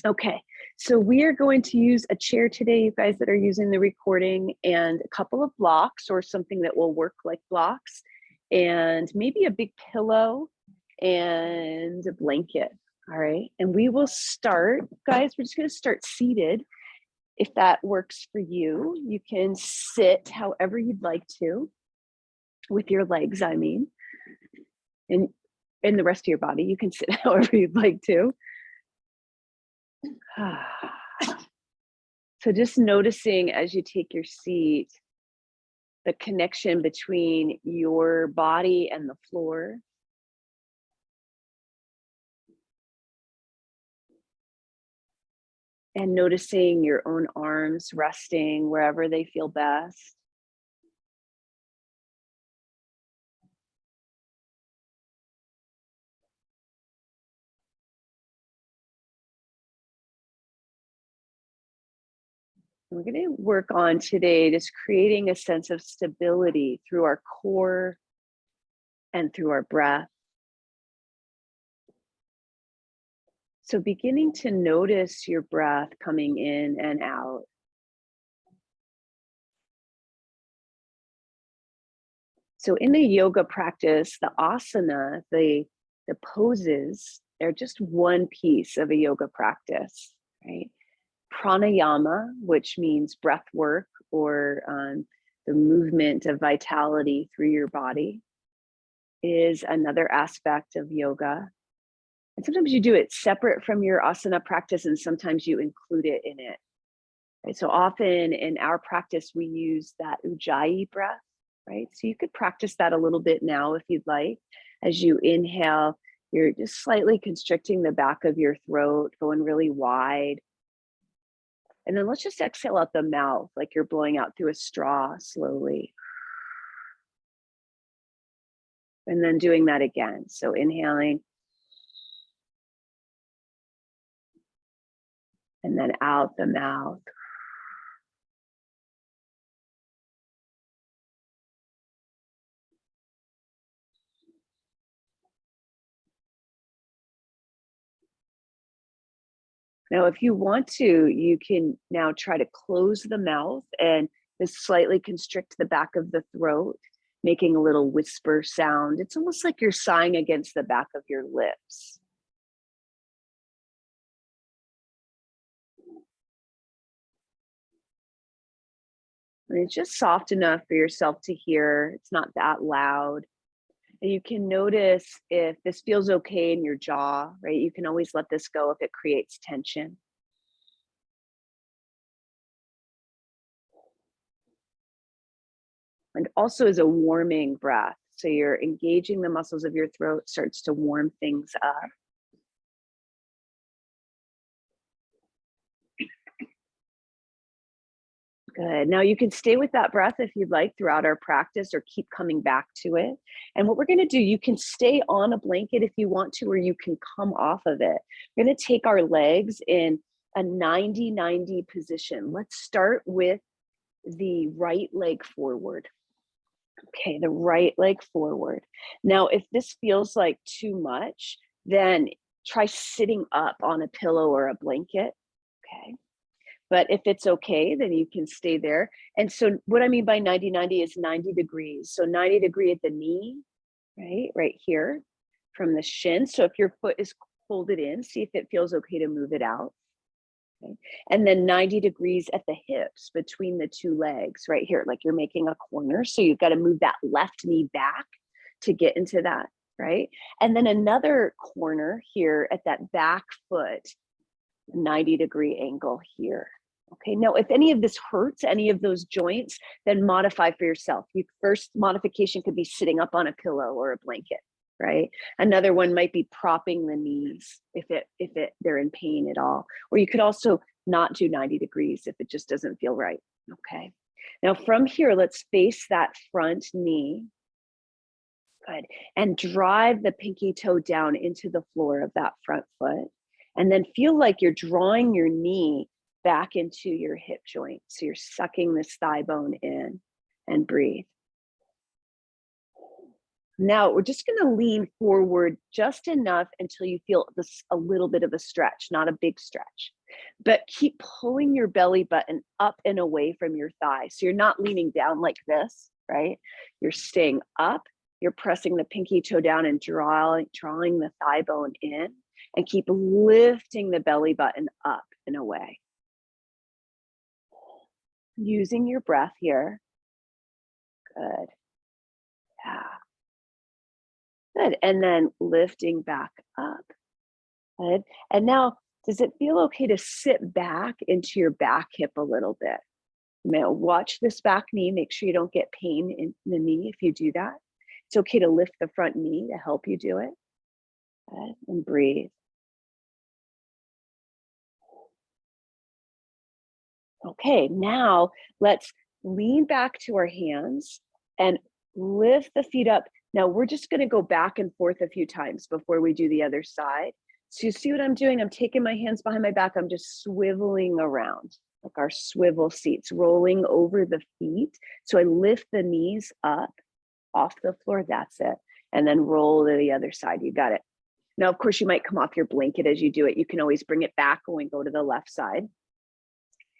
Okay, so we are going to use a chair today, you guys that are using the recording, and a couple of blocks or something that will work like blocks, and maybe a big pillow and a blanket. All right, and we will start, guys, we're just going to start seated. If that works for you, you can sit however you'd like to, with your legs, I mean, and the rest of your body. You can sit however you'd like to. So just noticing as you take your seat, the connection between your body and the floor. And noticing your own arms resting wherever they feel best. We're going to work on today just creating a sense of stability through our core and through our breath. So beginning to notice your breath coming in and out. So in the yoga practice, the asana, the poses, are just one piece of a yoga practice, right? Pranayama, which means breath work or the movement of vitality through your body, is another aspect of yoga. And sometimes you do it separate from your asana practice, and sometimes you include it in it. Right? So often in our practice, we use that ujjayi breath, right? So you could practice that a little bit now if you'd like. As you inhale, you're just slightly constricting the back of your throat, going really wide. And then let's just exhale out the mouth like you're blowing out through a straw slowly. And then doing that again. So inhaling. And then out the mouth. Now, if you want to, you can now try to close the mouth and just slightly constrict the back of the throat, making a little whisper sound. It's almost like you're sighing against the back of your lips. And it's just soft enough for yourself to hear. It's not that loud. And you can notice if this feels okay in your jaw, right? You can always let this go if it creates tension. And also as a warming breath. So you're engaging the muscles of your throat, starts to warm things up. Good. Now you can stay with that breath if you'd like throughout our practice, or keep coming back to it. And what we're going to do, you can stay on a blanket if you want to, or you can come off of it. We're going to take our legs in a 90-90 position. Let's start with the right leg forward. Okay, the right leg forward. Now, if this feels like too much, then try sitting up on a pillow or a blanket. Okay. But if it's okay, then you can stay there. And so what I mean by 90-90 is 90 degrees. So 90 degree at the knee, right here from the shin. So if your foot is folded in, see if it feels okay to move it out. Okay. And then 90 degrees at the hips between the two legs right here, like you're making a corner. So you've got to move that left knee back to get into that, right? And then another corner here at that back foot, 90-degree angle here. Okay, now if any of this hurts, any of those joints, then modify for yourself. Your first modification could be sitting up on a pillow or a blanket, right? Another one might be propping the knees if they're in pain at all. Or you could also not do 90 degrees if it just doesn't feel right. Okay, now from here, let's face that front knee. Good. And drive the pinky toe down into the floor of that front foot. And then feel like you're drawing your knee back into your hip joint. So you're sucking this thigh bone in, and breathe. Now we're just going to lean forward just enough until you feel this a little bit of a stretch, not a big stretch. but keep pulling your belly button up and away from your thigh. So you're not leaning down like this, right? You're staying up, you're pressing the pinky toe down and drawing the thigh bone in, and keep lifting the belly button up and away. Using your breath here. Good. Yeah. Good. And then lifting back up. Good. And now, does it feel okay to sit back into your back hip a little bit? Now, watch this back knee. Make sure you don't get pain in the knee if you do that. It's okay to lift the front knee to help you do it. Good. And breathe. Okay, now let's lean back to our hands and lift the feet up. Now we're just going to go back and forth a few times before we do the other side. So you see what I'm doing? I'm taking my hands behind my back. I'm just swiveling around like our swivel seats, rolling over the feet. So I lift the knees up off the floor. That's it. And then roll to the other side. You got it. Now, of course, you might come off your blanket as you do it. You can always bring it back when we go to the left side.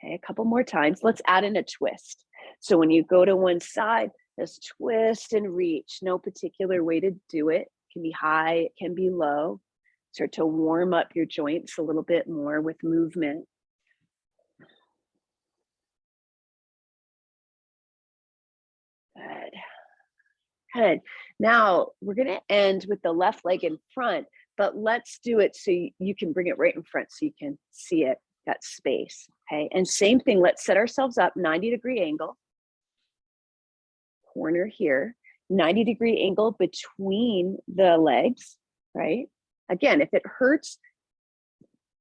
Okay, a couple more times. Let's add in a twist. So when you go to one side, just twist and reach. No particular way to do it. It can be high, it can be low. Start to warm up your joints a little bit more with movement. Good. Good. Now we're going to end with the left leg in front, but let's do it so you can bring it right in front so you can see it, that space. Okay. And same thing, let's set ourselves up 90-degree angle. Corner here, 90-degree angle between the legs, right? Again, if it hurts,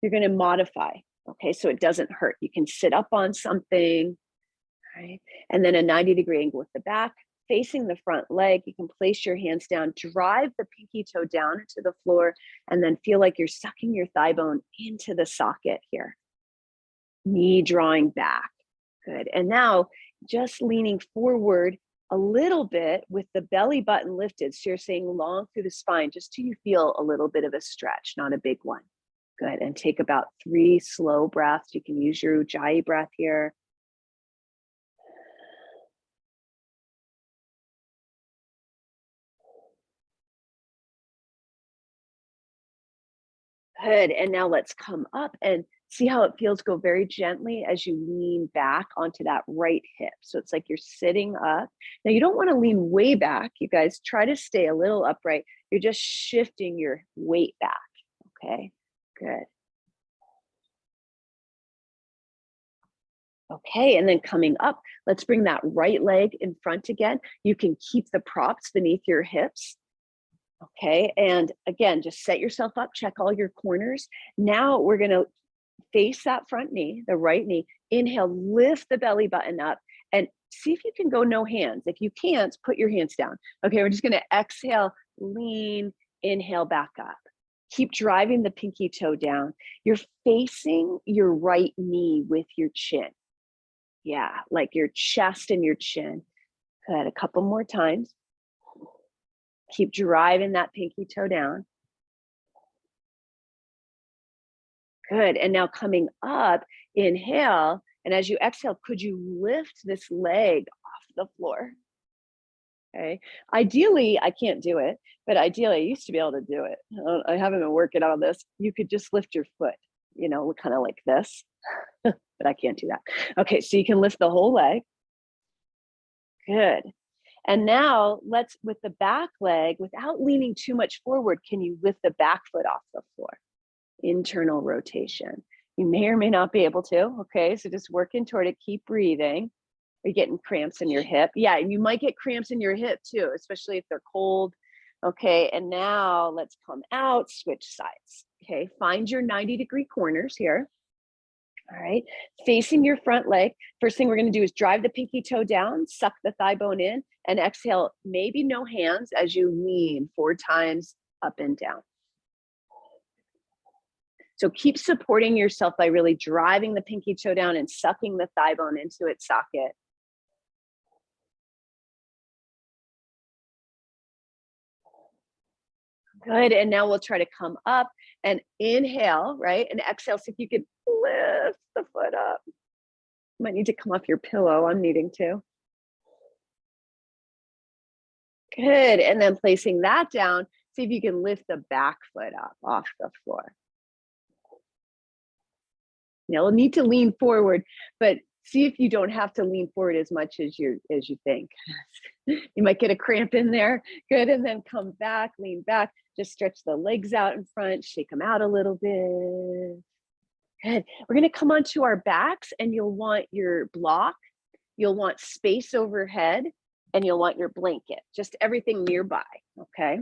you're going to modify. Okay. So it doesn't hurt. You can sit up on something, right? And then a 90-degree angle with the back. Facing the front leg, you can place your hands down, drive the pinky toe down into the floor, and then feel like you're sucking your thigh bone into the socket here. Knee drawing back. Good. And now just leaning forward a little bit with the belly button lifted. So you're saying long through the spine, just till you feel a little bit of a stretch, not a big one. Good. And take about 3 slow breaths. You can use your Ujjayi breath here. Good. And now let's come up and see how it feels. Go very gently as you lean back onto that right hip. So it's like you're sitting up. Now you don't want to lean way back. You guys try to stay a little upright. You're just shifting your weight back. Okay. Good. Okay. And then coming up, let's bring that right leg in front again. You can keep the props beneath your hips. Okay, and again, just set yourself up, check all your corners. Now we're gonna face that front knee, the right knee. Inhale, lift the belly button up and see if you can go no hands. If you can't, put your hands down. Okay, we're just gonna exhale, lean, inhale back up. Keep driving the pinky toe down. You're facing your right knee with your chin. Yeah, like your chest and your chin. Good, a couple more times. Keep driving that pinky toe down. Good. And now coming up, inhale. And as you exhale, could you lift this leg off the floor? Okay. Ideally, I can't do it, but ideally, I used to be able to do it. I haven't been working on this. You could just lift your foot, kind of like this, but I can't do that. Okay. So you can lift the whole leg. Good. And now let's, with the back leg, without leaning too much forward, can you lift the back foot off the floor? Internal rotation. You may or may not be able to. Okay, so just working toward it. Keep breathing. Are you getting cramps in your hip? Yeah, and you might get cramps in your hip too, especially if they're cold. Okay, and now let's come out, switch sides. Okay, find your 90-degree corners here. All right, facing your front leg. First thing we're going to do is drive the pinky toe down, suck the thigh bone in, and exhale, maybe no hands as you lean 4 times up and down. So keep supporting yourself by really driving the pinky toe down and sucking the thigh bone into its socket. Good, and now we'll try to come up And inhale, right? And exhale, so if you could lift the foot up. You might need to come off your pillow. I'm needing to. Good, and then placing that down, see if you can lift the back foot up off the floor. You'll need to lean forward, but see if you don't have to lean forward as much as you think. You might get a cramp in there. Good, and then come back, lean back, just stretch the legs out in front, shake them out a little bit. Good. We're gonna come onto our backs, and you'll want your block, you'll want space overhead, and you'll want your blanket, just everything nearby, okay?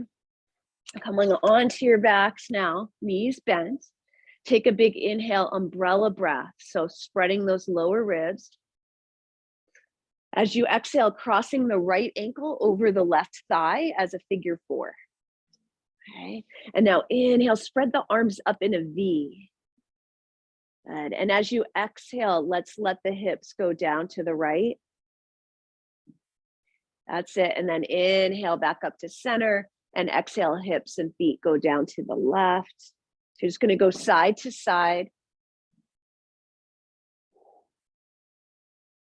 Coming onto your backs now, knees bent. Take a big inhale, umbrella breath. So spreading those lower ribs. As you exhale, crossing the right ankle over the left thigh as a figure 4. Okay, and now inhale, spread the arms up in a V. Good. And as you exhale, let's let the hips go down to the right. That's it. And then inhale back up to center, and exhale, hips and feet go down to the left. So you're just going to go side to side.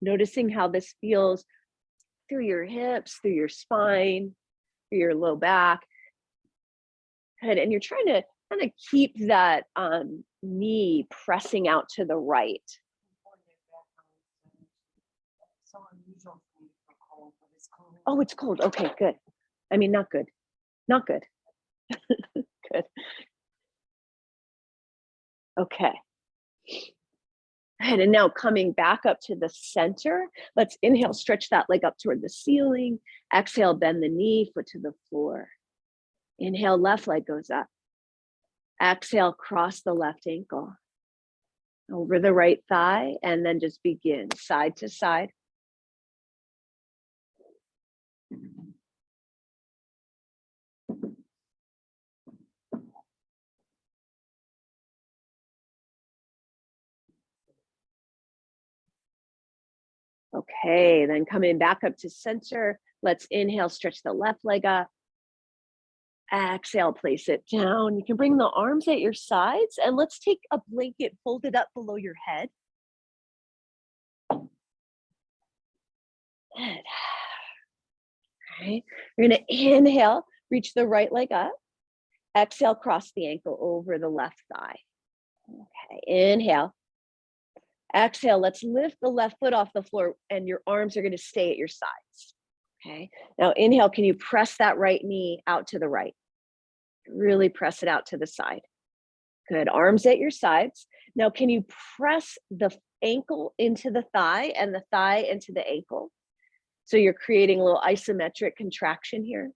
Noticing how this feels through your hips, through your spine, through your low back. Good. And you're trying to kind of keep that knee pressing out to the right. Oh, it's cold. Okay, good. I mean, not good. Not good. Good. Okay. And now coming back up to the center, let's inhale, stretch that leg up toward the ceiling. Exhale, bend the knee, foot to the floor. Inhale, left leg goes up. Exhale, cross the left ankle over the right thigh, and then just begin side to side. Okay, then coming back up to center, let's inhale, stretch the left leg up. Exhale, place it down. You can bring the arms at your sides, and let's take a blanket folded up below your head. Good. All right, you're gonna inhale, reach the right leg up. Exhale, cross the ankle over the left thigh. Okay, inhale. Exhale, let's lift the left foot off the floor, and your arms are gonna stay at your sides. Okay, now inhale, can you press that right knee out to the right? Really press it out to the side. Good, arms at your sides. Now, can you press the ankle into the thigh and the thigh into the ankle? So you're creating a little isometric contraction here.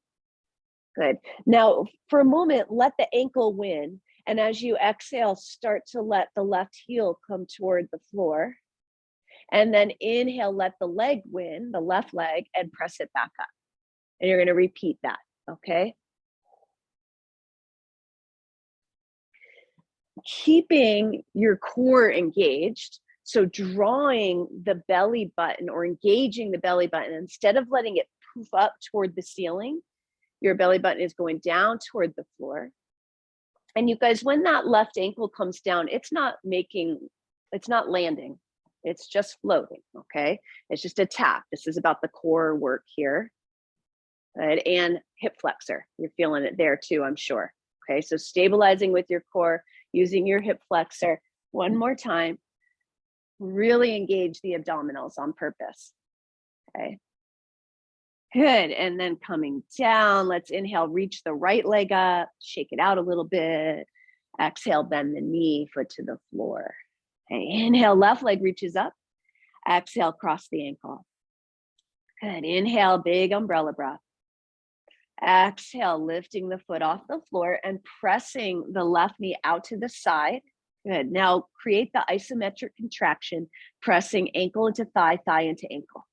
Good. Now, for a moment, let the ankle win. And as you exhale, start to let the left heel come toward the floor. And then inhale, let the leg win, the left leg, and press it back up. And you're going to repeat that, okay? Keeping your core engaged, so drawing the belly button or engaging the belly button, instead of letting it poof up toward the ceiling, your belly button is going down toward the floor. And you guys, when that left ankle comes down, it's not landing, it's just floating, okay? It's just a tap. This is about the core work here. Good. And hip flexor, you're feeling it there too, I'm sure. Okay, so stabilizing with your core, using your hip flexor. One more time. Really engage the abdominals on purpose. Okay. Good, and then coming down, let's inhale, reach the right leg up, shake it out a little bit. Exhale, bend the knee, foot to the floor. Okay, inhale, left leg reaches up. Exhale, cross the ankle. Good, inhale, big umbrella breath. Exhale, lifting the foot off the floor and pressing the left knee out to the side. Good. Now create the isometric contraction, pressing ankle into thigh, thigh into ankle.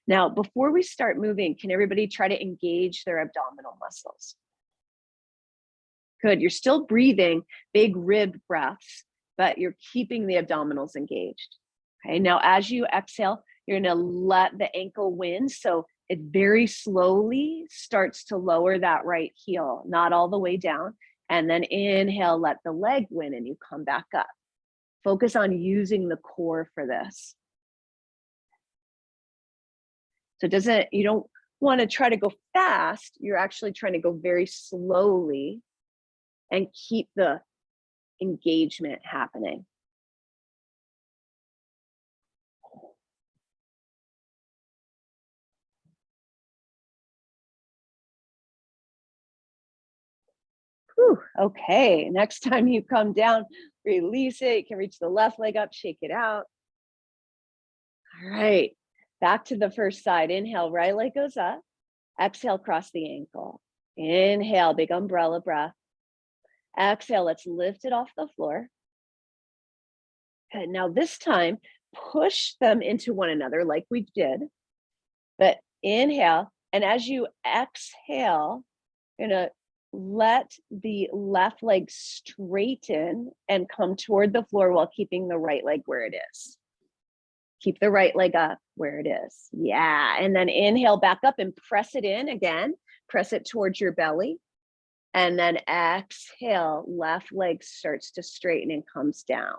Now, before we start moving, can everybody try to engage their abdominal muscles? Good. You're still breathing big rib breaths, but you're keeping the abdominals engaged. Okay. Now, as you exhale, you're going to let the ankle win. So it very slowly starts to lower that right heel, not all the way down. And then inhale, let the leg win, and you come back up. Focus on using the core for this. So you don't want to try to go fast. You're actually trying to go very slowly and keep the engagement happening. Whew, okay, next time you come down, release it. You can reach the left leg up, shake it out. All right, back to the first side. Inhale, right leg goes up. Exhale, cross the ankle. Inhale, big umbrella breath. Exhale, let's lift it off the floor. Good, now this time, push them into one another like we did. But inhale, and as you exhale, you're gonna let the left leg straighten and come toward the floor while keeping the right leg where it is. Keep the right leg up where it is. Yeah, and then inhale back up and press it in again. Press it towards your belly. And then exhale, left leg starts to straighten and comes down.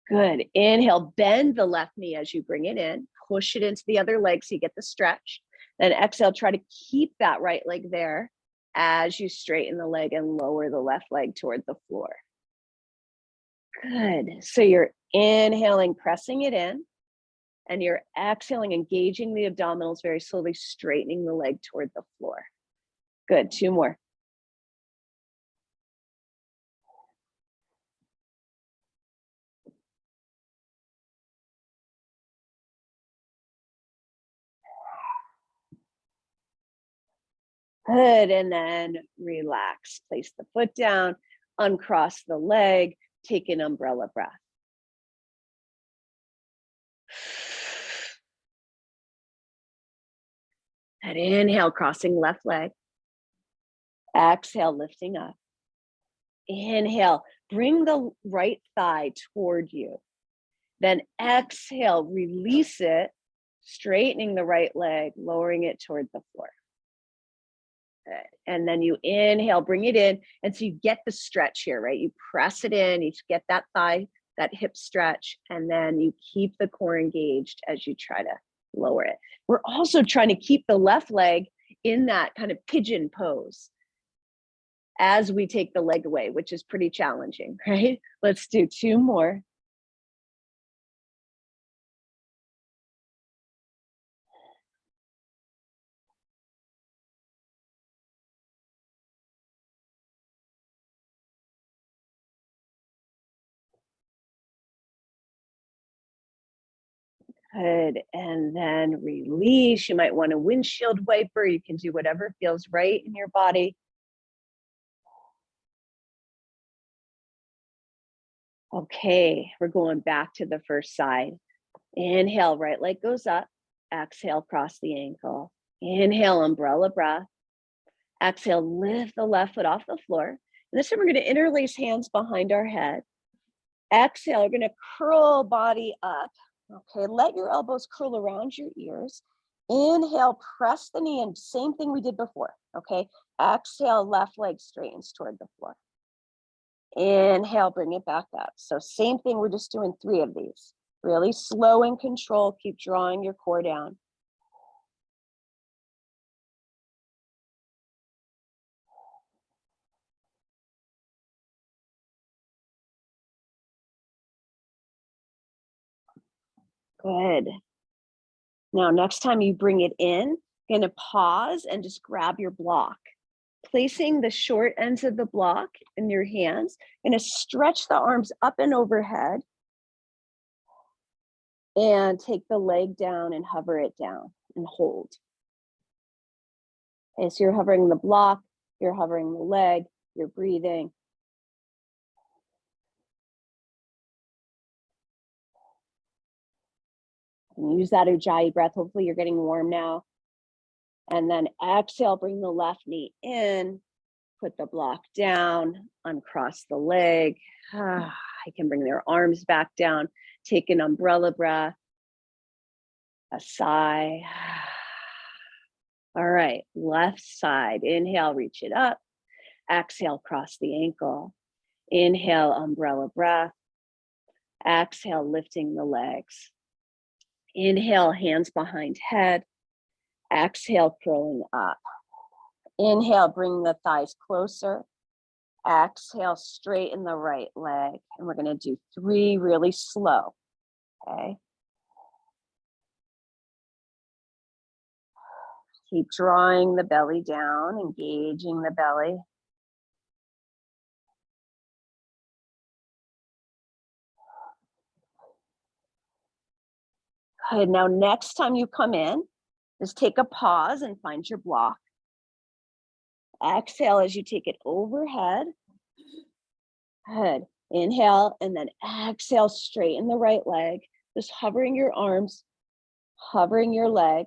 Good. Inhale, bend the left knee as you bring it in. Push it into the other leg so you get the stretch. Then exhale, try to keep that right leg there as you straighten the leg and lower the left leg toward the floor. Good. So you're inhaling, pressing it in, and you're exhaling, engaging the abdominals very slowly, straightening the leg toward the floor. Good. 2 more. Good, and then relax. Place the foot down, uncross the leg, take an umbrella breath. And inhale, crossing left leg. Exhale, lifting up. Inhale, bring the right thigh toward you. Then exhale, release it, straightening the right leg, lowering it toward the floor. Good. And then you inhale, bring it in. And so you get the stretch here, right? You press it in, you get that thigh, that hip stretch, and then you keep the core engaged as you try to lower it. We're also trying to keep the left leg in that kind of pigeon pose as we take the leg away, which is pretty challenging, right? Let's do 2 more. Good, and then release. You might want a windshield wiper. You can do whatever feels right in your body. Okay, we're going back to the first side. Inhale, right leg goes up. Exhale, cross the ankle. Inhale, umbrella breath. Exhale, lift the left foot off the floor. And this time we're going to interlace hands behind our head. Exhale, you're going to curl body up. Okay, let your elbows curl around your ears. Inhale, press the knee in. Same thing we did before. Okay, exhale, left leg straightens toward the floor. Inhale, bring it back up. So same thing, we're just doing 3 of these. Really slow and control. Keep drawing your core down. Good. Now, next time you bring it in, you're going to pause and just grab your block. Placing the short ends of the block in your hands, you're going to stretch the arms up and overhead and take the leg down and hover it down and hold. Okay, so you're hovering the block, you're hovering the leg, you're breathing. And use that Ujjayi breath. Hopefully you're getting warm now. And then exhale, bring the left knee in, put the block down, uncross the leg. I can bring their arms back down, take an umbrella breath, a sigh. All right, left side, inhale, reach it up. Exhale, cross the ankle. Inhale, umbrella breath. Exhale, lifting the legs. Inhale, hands behind head. Exhale, curling up. Inhale, bring the thighs closer. Exhale, straighten the right leg. And we're going to do 3 really slow. Okay. Keep drawing the belly down, engaging the belly. Good. Now, next time you come in, just take a pause and find your block. Exhale as you take it overhead. Good. Inhale, and then exhale, straighten the right leg. Just hovering your arms, hovering your leg,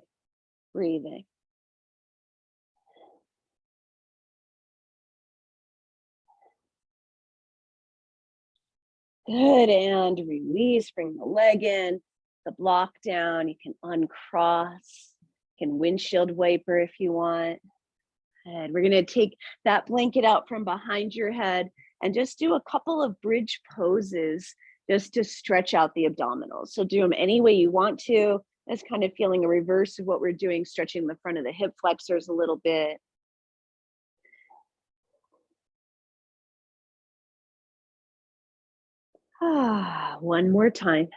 breathing. Good, and release, bring the leg in, the block down. You can uncross, you can windshield wiper if you want. Good. We're gonna take that blanket out from behind your head and just do a couple of bridge poses just to stretch out the abdominals. So do them any way you want to. That's kind of feeling a reverse of what we're doing, stretching the front of the hip flexors a little bit. One more time.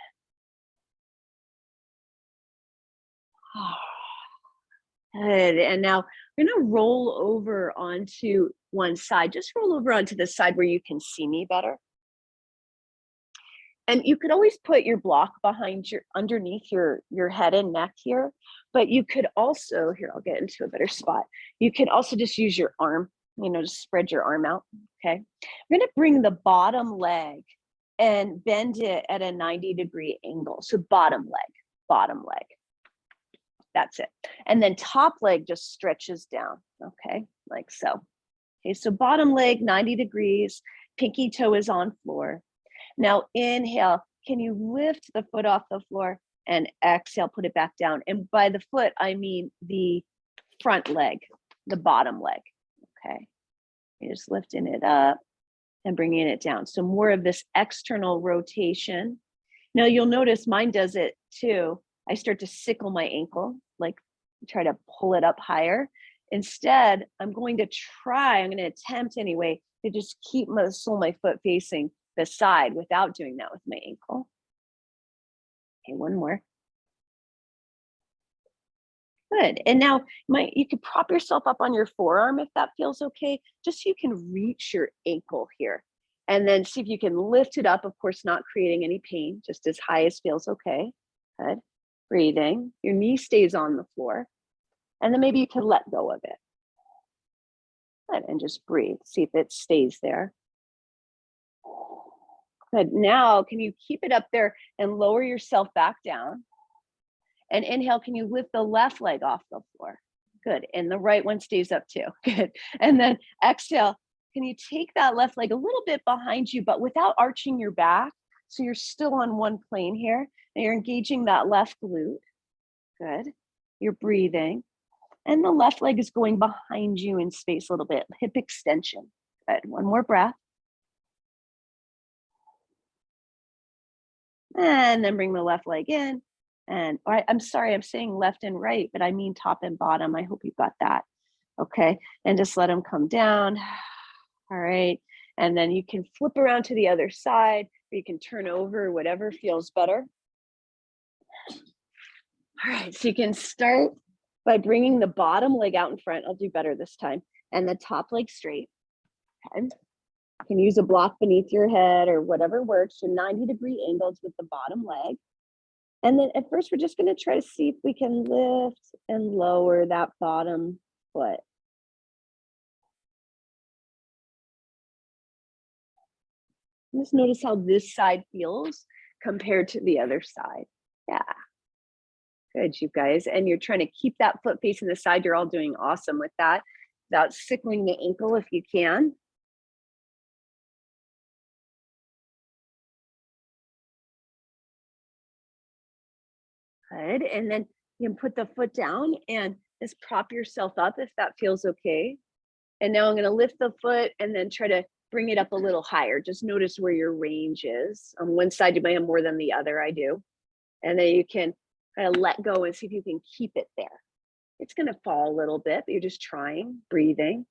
Good. And now we're going to roll over onto one side. Just roll over onto the side where you can see me better. And you could always put your block behind your underneath your head and neck here, but you could also, here, I'll get into a better spot. You could also just use your arm, just spread your arm out. Okay. I'm going to bring the bottom leg and bend it at a 90-degree angle. So bottom leg. That's it. And then top leg just stretches down. Okay. Like so. Okay. So bottom leg, 90 degrees, pinky toe is on floor. Now inhale, can you lift the foot off the floor, and exhale, put it back down. And by the foot, I mean the front leg, the bottom leg. Okay. You're just lifting it up and bringing it down. So more of this external rotation. Now you'll notice mine does it too. I start to sickle my ankle, like try to pull it up higher. Instead, I'm going to attempt anyway, to just keep my foot facing the side without doing that with my ankle. Okay, one more. Good. And now you could prop yourself up on your forearm if that feels okay, just so you can reach your ankle here. And then see if you can lift it up, of course, not creating any pain, just as high as feels okay. Good. Breathing. Your knee stays on the floor. And then maybe you can let go of it. Good. And just breathe. See if it stays there. Good. Now, can you keep it up there and lower yourself back down? And inhale, can you lift the left leg off the floor? Good. And the right one stays up too. Good. And then exhale, can you take that left leg a little bit behind you, but without arching your back? So you're still on one plane here, and you're engaging that left glute. Good. You're breathing. And the left leg is going behind you in space a little bit, hip extension. Good. One more breath. And then bring the left leg in. And I'm sorry, I'm saying left and right, but I mean top and bottom. I hope you got that. Okay. And just let them come down. All right. And then you can flip around to the other side, or you can turn over, whatever feels better. All right. So you can start by bringing the bottom leg out in front. I'll do better this time. And the top leg straight. Okay. You can use a block beneath your head or whatever works. So 90-degree angles with the bottom leg. And then at first, we're just going to try to see if we can lift and lower that bottom foot. Just notice how this side feels compared to the other side. Yeah. Good, you guys. And you're trying to keep that foot facing the side. You're all doing awesome with that, without sickling the ankle if you can. Good. And then you can put the foot down and just prop yourself up if that feels okay. And now I'm going to lift the foot and then try to bring it up a little higher. Just notice where your range is. On one side, you might have more than the other. I do. And then you can kind of let go and see if you can keep it there. It's going to fall a little bit, but you're just trying, breathing.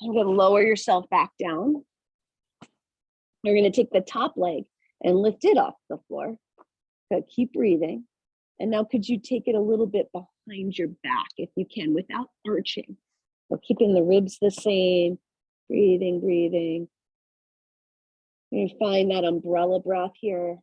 You're going to lower yourself back down. You're going to take the top leg and lift it off the floor. Good. Keep breathing. And now could you take it a little bit behind your back if you can without arching? So keeping the ribs the same, breathing, breathing. You're going to find that umbrella breath here.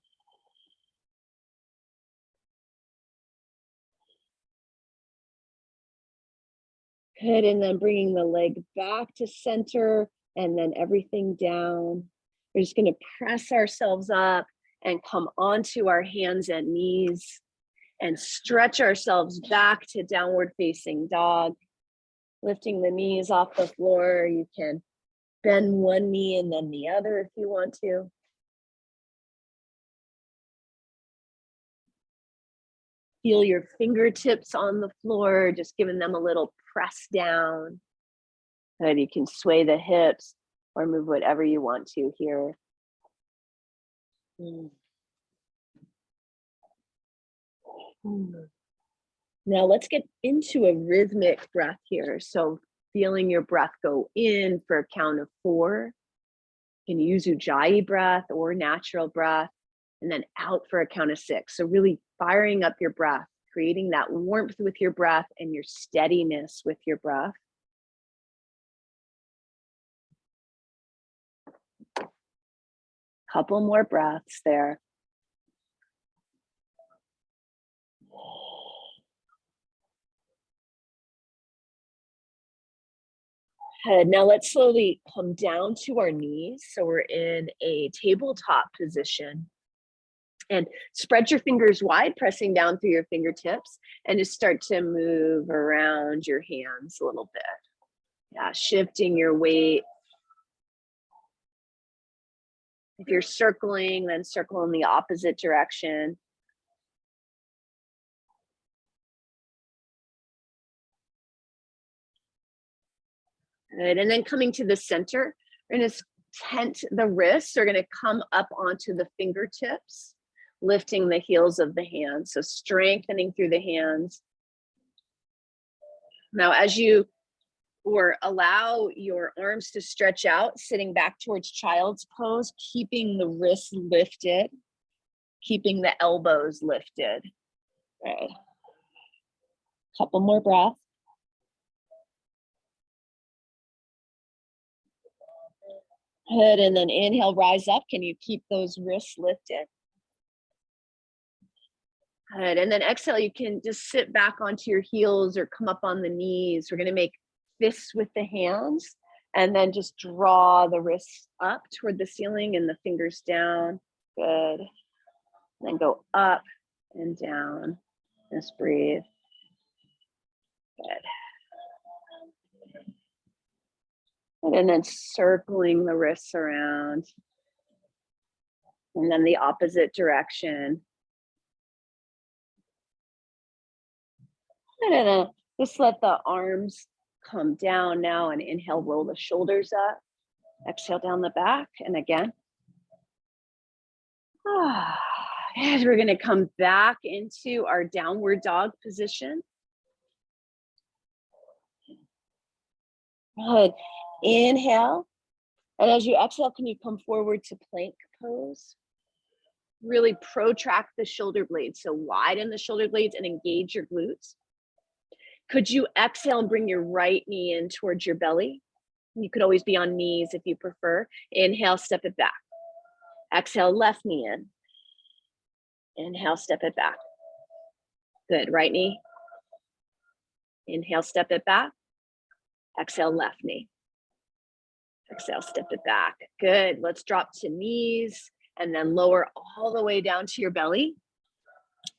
Good, and then bringing the leg back to center and then everything down. We're just gonna press ourselves up and come onto our hands and knees and stretch ourselves back to downward facing dog. Lifting the knees off the floor. You can bend one knee and then the other if you want to. Feel your fingertips on the floor, just giving them a little press down. And you can sway the hips or move whatever you want to here. Now let's get into a rhythmic breath here. So feeling your breath go in for a count of 4. You can use Ujjayi breath or natural breath, and then out for a count of 6. So really firing up your breath, creating that warmth with your breath and your steadiness with your breath. Couple more breaths there. Good. Now let's slowly come down to our knees. So we're in a tabletop position. And spread your fingers wide, pressing down through your fingertips, and just start to move around your hands a little bit. Yeah, shifting your weight. If you're circling, then circle in the opposite direction. Good, and then coming to the center, we're gonna tent the wrists are gonna come up onto the fingertips, lifting the heels of the hands. So strengthening through the hands. Now, as you allow your arms to stretch out, sitting back towards child's pose, keeping the wrists lifted, keeping the elbows lifted. Good. Couple more breaths. Good, and then inhale, rise up. Can you keep those wrists lifted? Good, and then exhale, you can just sit back onto your heels or come up on the knees. We're gonna make fists with the hands and then just draw the wrists up toward the ceiling and the fingers down. Good. And then go up and down. Just breathe. Good. And then circling the wrists around. And then the opposite direction. And then just let the arms come down now and inhale, roll the shoulders up. Exhale down the back and again. And we're gonna come back into our downward dog position. Good. Inhale. And as you exhale, can you come forward to plank pose? Really protract the shoulder blades. So widen the shoulder blades and engage your glutes. Could you exhale and bring your right knee in towards your belly? You could always be on knees if you prefer. Inhale, step it back. Exhale, left knee in. Inhale, step it back. Good, right knee. Inhale, step it back. Exhale, left knee. Exhale, step it back. Good, let's drop to knees and then lower all the way down to your belly.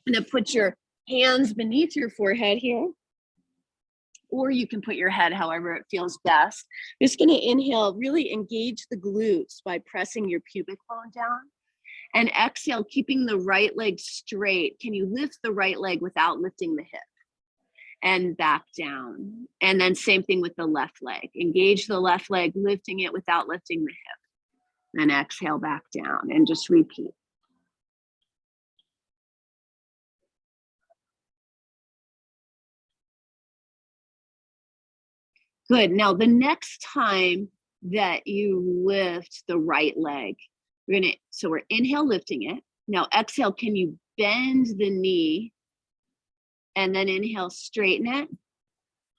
And then put your hands beneath your forehead here. Or you can put your head however it feels best. Just gonna inhale, really engage the glutes by pressing your pubic bone down. And exhale, keeping the right leg straight. Can you lift the right leg without lifting the hip? and back down. And then same thing with the left leg. Engage the left leg, lifting it without lifting the hip. Then exhale back down and just repeat. Good. Now, the next time that you lift the right leg, we're inhale, lifting it. Now, exhale, can you bend the knee? And then inhale, straighten it.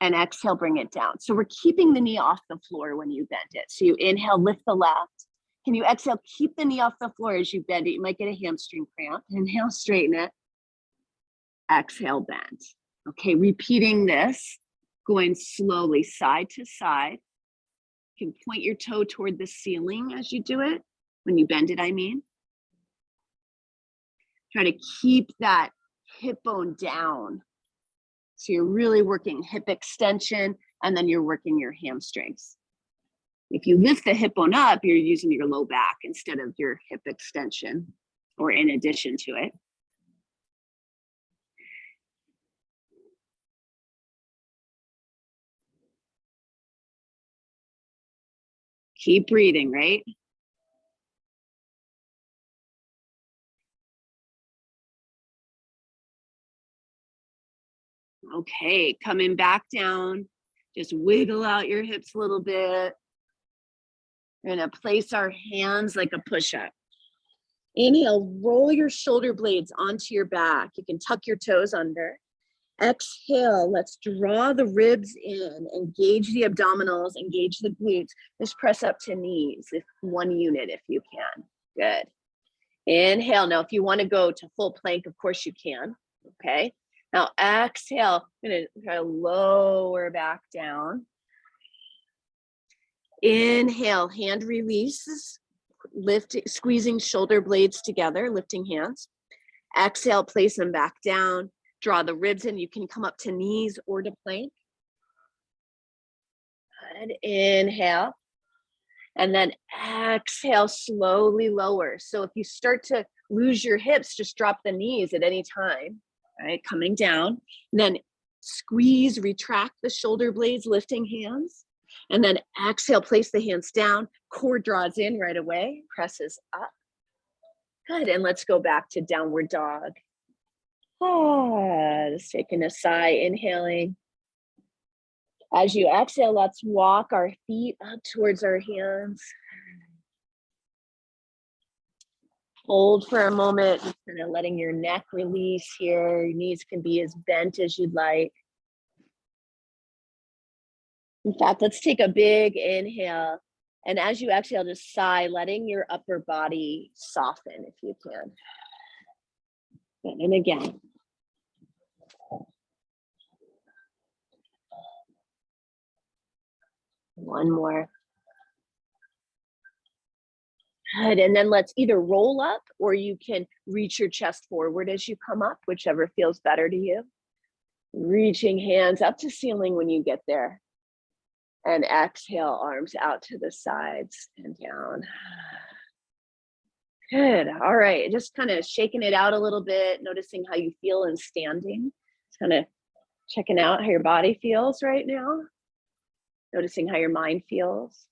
And exhale, bring it down. So we're keeping the knee off the floor when you bend it. So you inhale, lift the left. Can you exhale, keep the knee off the floor as you bend it? You might get a hamstring cramp. Inhale, straighten it. Exhale, bend. Okay, repeating this, going slowly side to side. You can point your toe toward the ceiling as you do it. When you bend it, I mean. Try to keep that hip bone down. So you're really working hip extension, and then you're working your hamstrings. If you lift the hip bone up, you're using your low back instead of your hip extension, or in addition to it. Keep breathing, right? Okay, coming back down. Just wiggle out your hips a little bit. We're gonna place our hands like a push-up. Inhale, roll your shoulder blades onto your back. You can tuck your toes under. Exhale, let's draw the ribs in, engage the abdominals, engage the glutes. Just press up to knees, if one unit if you can. Good. Inhale. Now, if you want to go to full plank, of course you can. Okay. Now, exhale. I'm going to try to lower back down. Inhale, hand releases, squeezing shoulder blades together, lifting hands. Exhale, place them back down. Draw the ribs in. You can come up to knees or to plank. Good. Inhale. And then exhale, slowly lower. So if you start to lose your hips, just drop the knees at any time, right? Coming down. And then squeeze, retract the shoulder blades, lifting hands. And then exhale, place the hands down. Core draws in right away, presses up. Good. And let's go back to downward dog. Just taking a sigh, inhaling. As you exhale, let's walk our feet up towards our hands. Hold for a moment, just kind of letting your neck release here. Your knees can be as bent as you'd like. In fact, let's take a big inhale. And as you exhale, just sigh, letting your upper body soften if you can. And again. One more. Good. And then let's either roll up or you can reach your chest forward as you come up, whichever feels better to you. Reaching hands up to ceiling when you get there. And exhale, arms out to the sides and down. Good. All right. Just kind of shaking it out a little bit, noticing how you feel in standing. Just kind of checking out how your body feels right now. Noticing how your mind feels.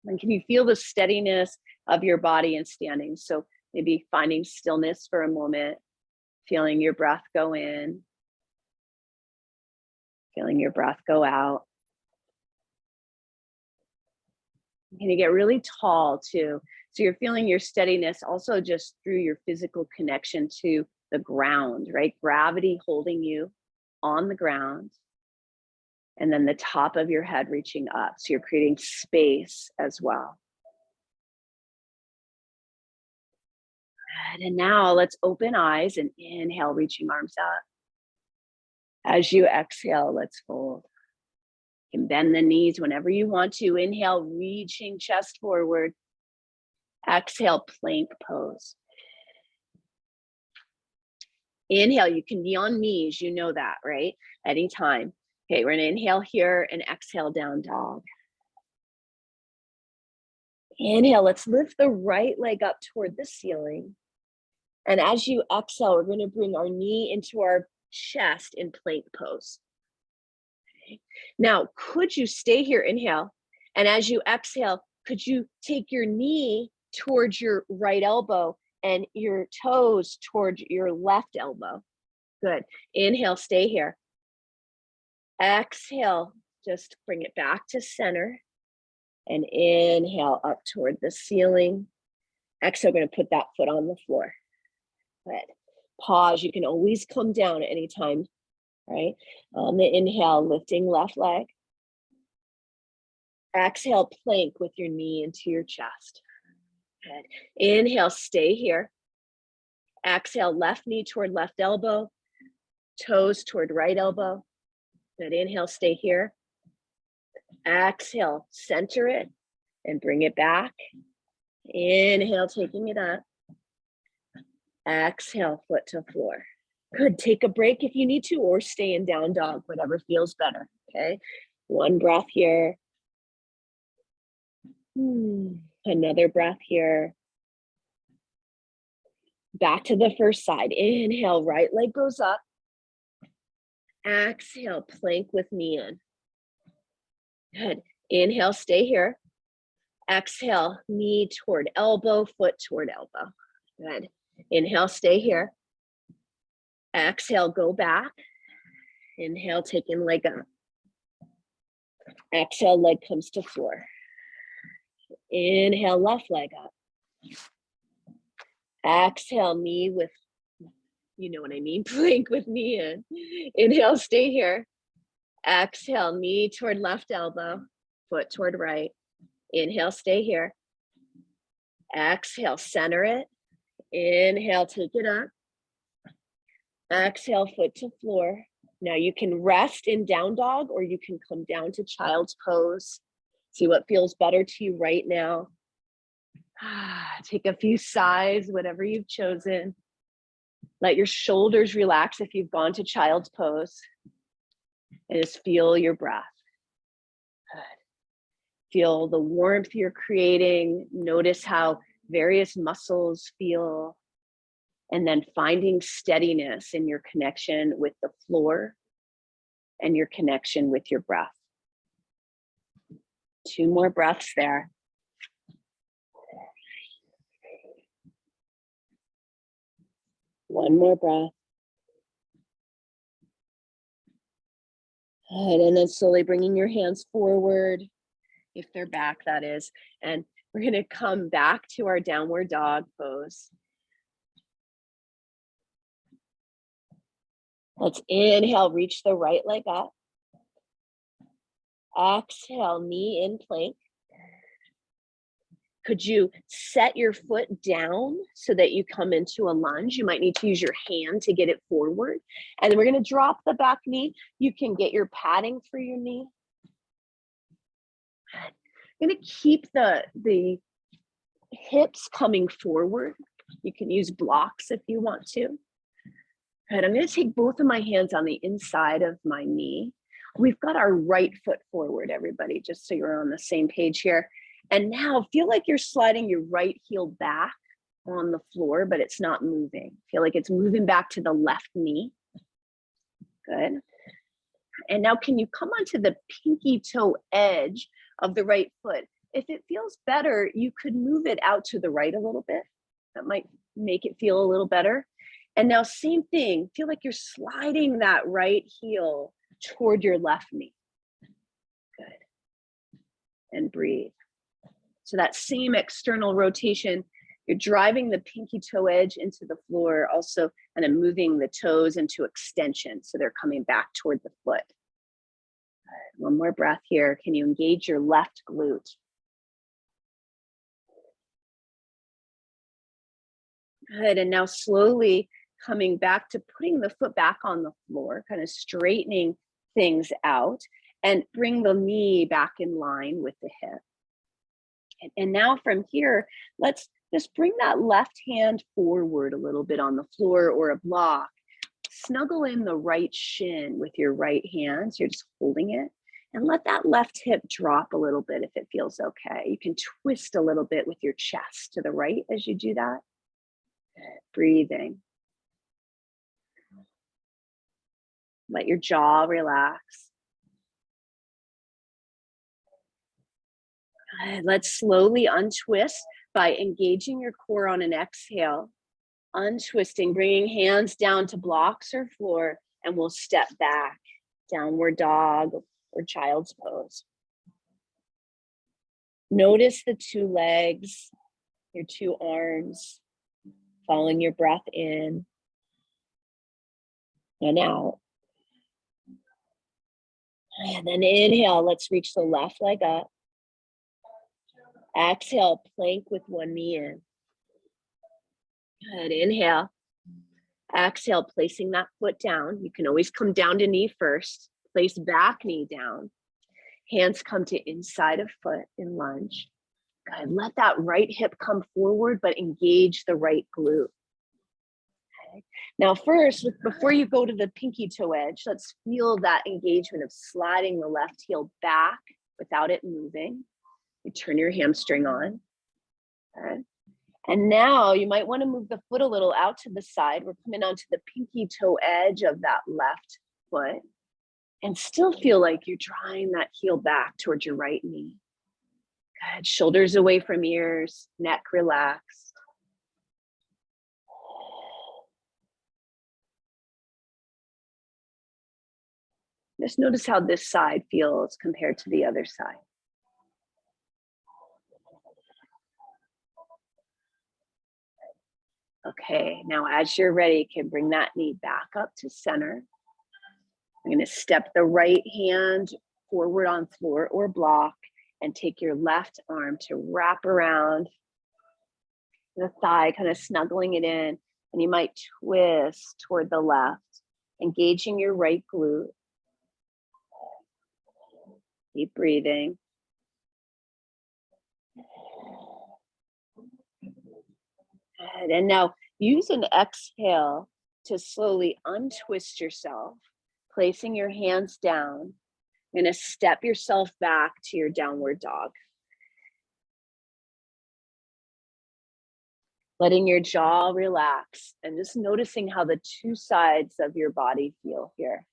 And can you feel the steadiness of your body in standing? So maybe finding stillness for a moment, feeling your breath go in, feeling your breath go out. Can you get really tall too? So you're feeling your steadiness also just through your physical connection to the ground, right? Gravity holding you on the ground. And then the top of your head reaching up. So you're creating space as well. Good. And now let's open eyes and inhale, reaching arms up. As you exhale, let's fold. You can bend the knees whenever you want to. Inhale, reaching chest forward. Exhale, plank pose. Inhale, you can be on knees. You know that, right? Anytime. Okay, we're gonna inhale here and exhale, down dog. Inhale, let's lift the right leg up toward the ceiling. And as you exhale, we're gonna bring our knee into our chest in plank pose. Okay. Now, could you stay here, inhale, and as you exhale, could you take your knee towards your right elbow and your toes towards your left elbow? Good. Inhale, stay here. Exhale, just bring it back to center. And inhale up toward the ceiling. Exhale, we're going to put that foot on the floor. Good. Pause. You can always come down at any time, right? On the inhale, lifting left leg. Exhale, plank with your knee into your chest. Good. Inhale, stay here. Exhale, left knee toward left elbow, toes toward right elbow. Good. Inhale, stay here. Exhale, center it and bring it back. Inhale, taking it up. Exhale, foot to floor. Good. Take a break if you need to, or stay in down dog, whatever feels better. Okay. One breath here. Another breath here. Back to the first side. Inhale, right leg goes up. Exhale, plank with knee in. Good. Inhale, stay here. Exhale, knee toward elbow, foot toward elbow. Good. Inhale, stay here. Exhale, go back. Inhale, taking leg up. Exhale, leg comes to floor. Inhale, left leg up. Exhale, knee with, you know what I mean, plank with knee in. Inhale, stay here. Exhale, knee toward left elbow, foot toward right. Inhale, stay here. Exhale, center it. Inhale, take it up. Exhale, foot to floor. Now you can rest in down dog, or you can come down to child's pose. See what feels better to you right now. Take a few sighs, whatever you've chosen. Let your shoulders relax if you've gone to child's pose. And just feel your breath. Good. Feel the warmth you're creating. Notice how various muscles feel. And then finding steadiness in your connection with the floor and your connection with your breath. 2 more breaths there. One more breath. Good. And then slowly bringing your hands forward, if they're back, that is. And we're going to come back to our downward dog pose. Let's inhale, reach the right leg up. Exhale, knee in plank. Could you set your foot down so that you come into a lunge? You might need to use your hand to get it forward. And then we're going to drop the back knee. You can get your padding for your knee. I'm going to keep the hips coming forward. You can use blocks if you want to. Good. I'm going to take both of my hands on the inside of my knee. We've got our right foot forward, everybody, just so you're on the same page here. And now feel like you're sliding your right heel back on the floor, but it's not moving. Feel like it's moving back to the left knee. Good. And now can you come onto the pinky toe edge of the right foot? If it feels better, you could move it out to the right a little bit. That might make it feel a little better. And now same thing, feel like you're sliding that right heel toward your left knee. Good. And breathe. So that same external rotation, you're driving the pinky toe edge into the floor, also and then moving the toes into extension. So they're coming back toward the foot. Good. One more breath here. Can you engage your left glute? Good. And now slowly coming back to putting the foot back on the floor, kind of straightening things out, and bring the knee back in line with the hip. And now from here, let's just bring that left hand forward a little bit on the floor or a block. Snuggle in the right shin with your right hand. So you're just holding it. And let that left hip drop a little bit if it feels okay. You can twist a little bit with your chest to the right as you do that. Breathing. Let your jaw relax. Good. Let's slowly untwist by engaging your core on an exhale. Untwisting, bringing hands down to blocks or floor, and we'll step back, downward dog or child's pose. Notice the two legs, your two arms, following your breath in and out. And then inhale, let's reach the left leg up. Exhale, plank with one knee in. Good, inhale. Exhale, placing that foot down. You can always come down to knee first. Place back knee down. Hands come to inside of foot in lunge. Good, let that right hip come forward, but engage the right glute. Okay. Now first, before you go to the pinky toe edge, let's feel that engagement of sliding the left heel back without it moving. You turn your hamstring on. Okay. And now you might want to move the foot a little out to the side. We're coming onto the pinky toe edge of that left foot and still feel like you're drawing that heel back towards your right knee. Good, shoulders away from ears, neck relaxed. Just notice how this side feels compared to the other side. Okay, now as you're ready, you can bring that knee back up to center. I'm going to step the right hand forward on floor or block and take your left arm to wrap around the thigh, kind of snuggling it in. And you might twist toward the left, engaging your right glute. Keep breathing. Good. And now use an exhale to slowly untwist yourself, placing your hands down. You're going to step yourself back to your downward dog. Letting your jaw relax and just noticing how the two sides of your body feel here.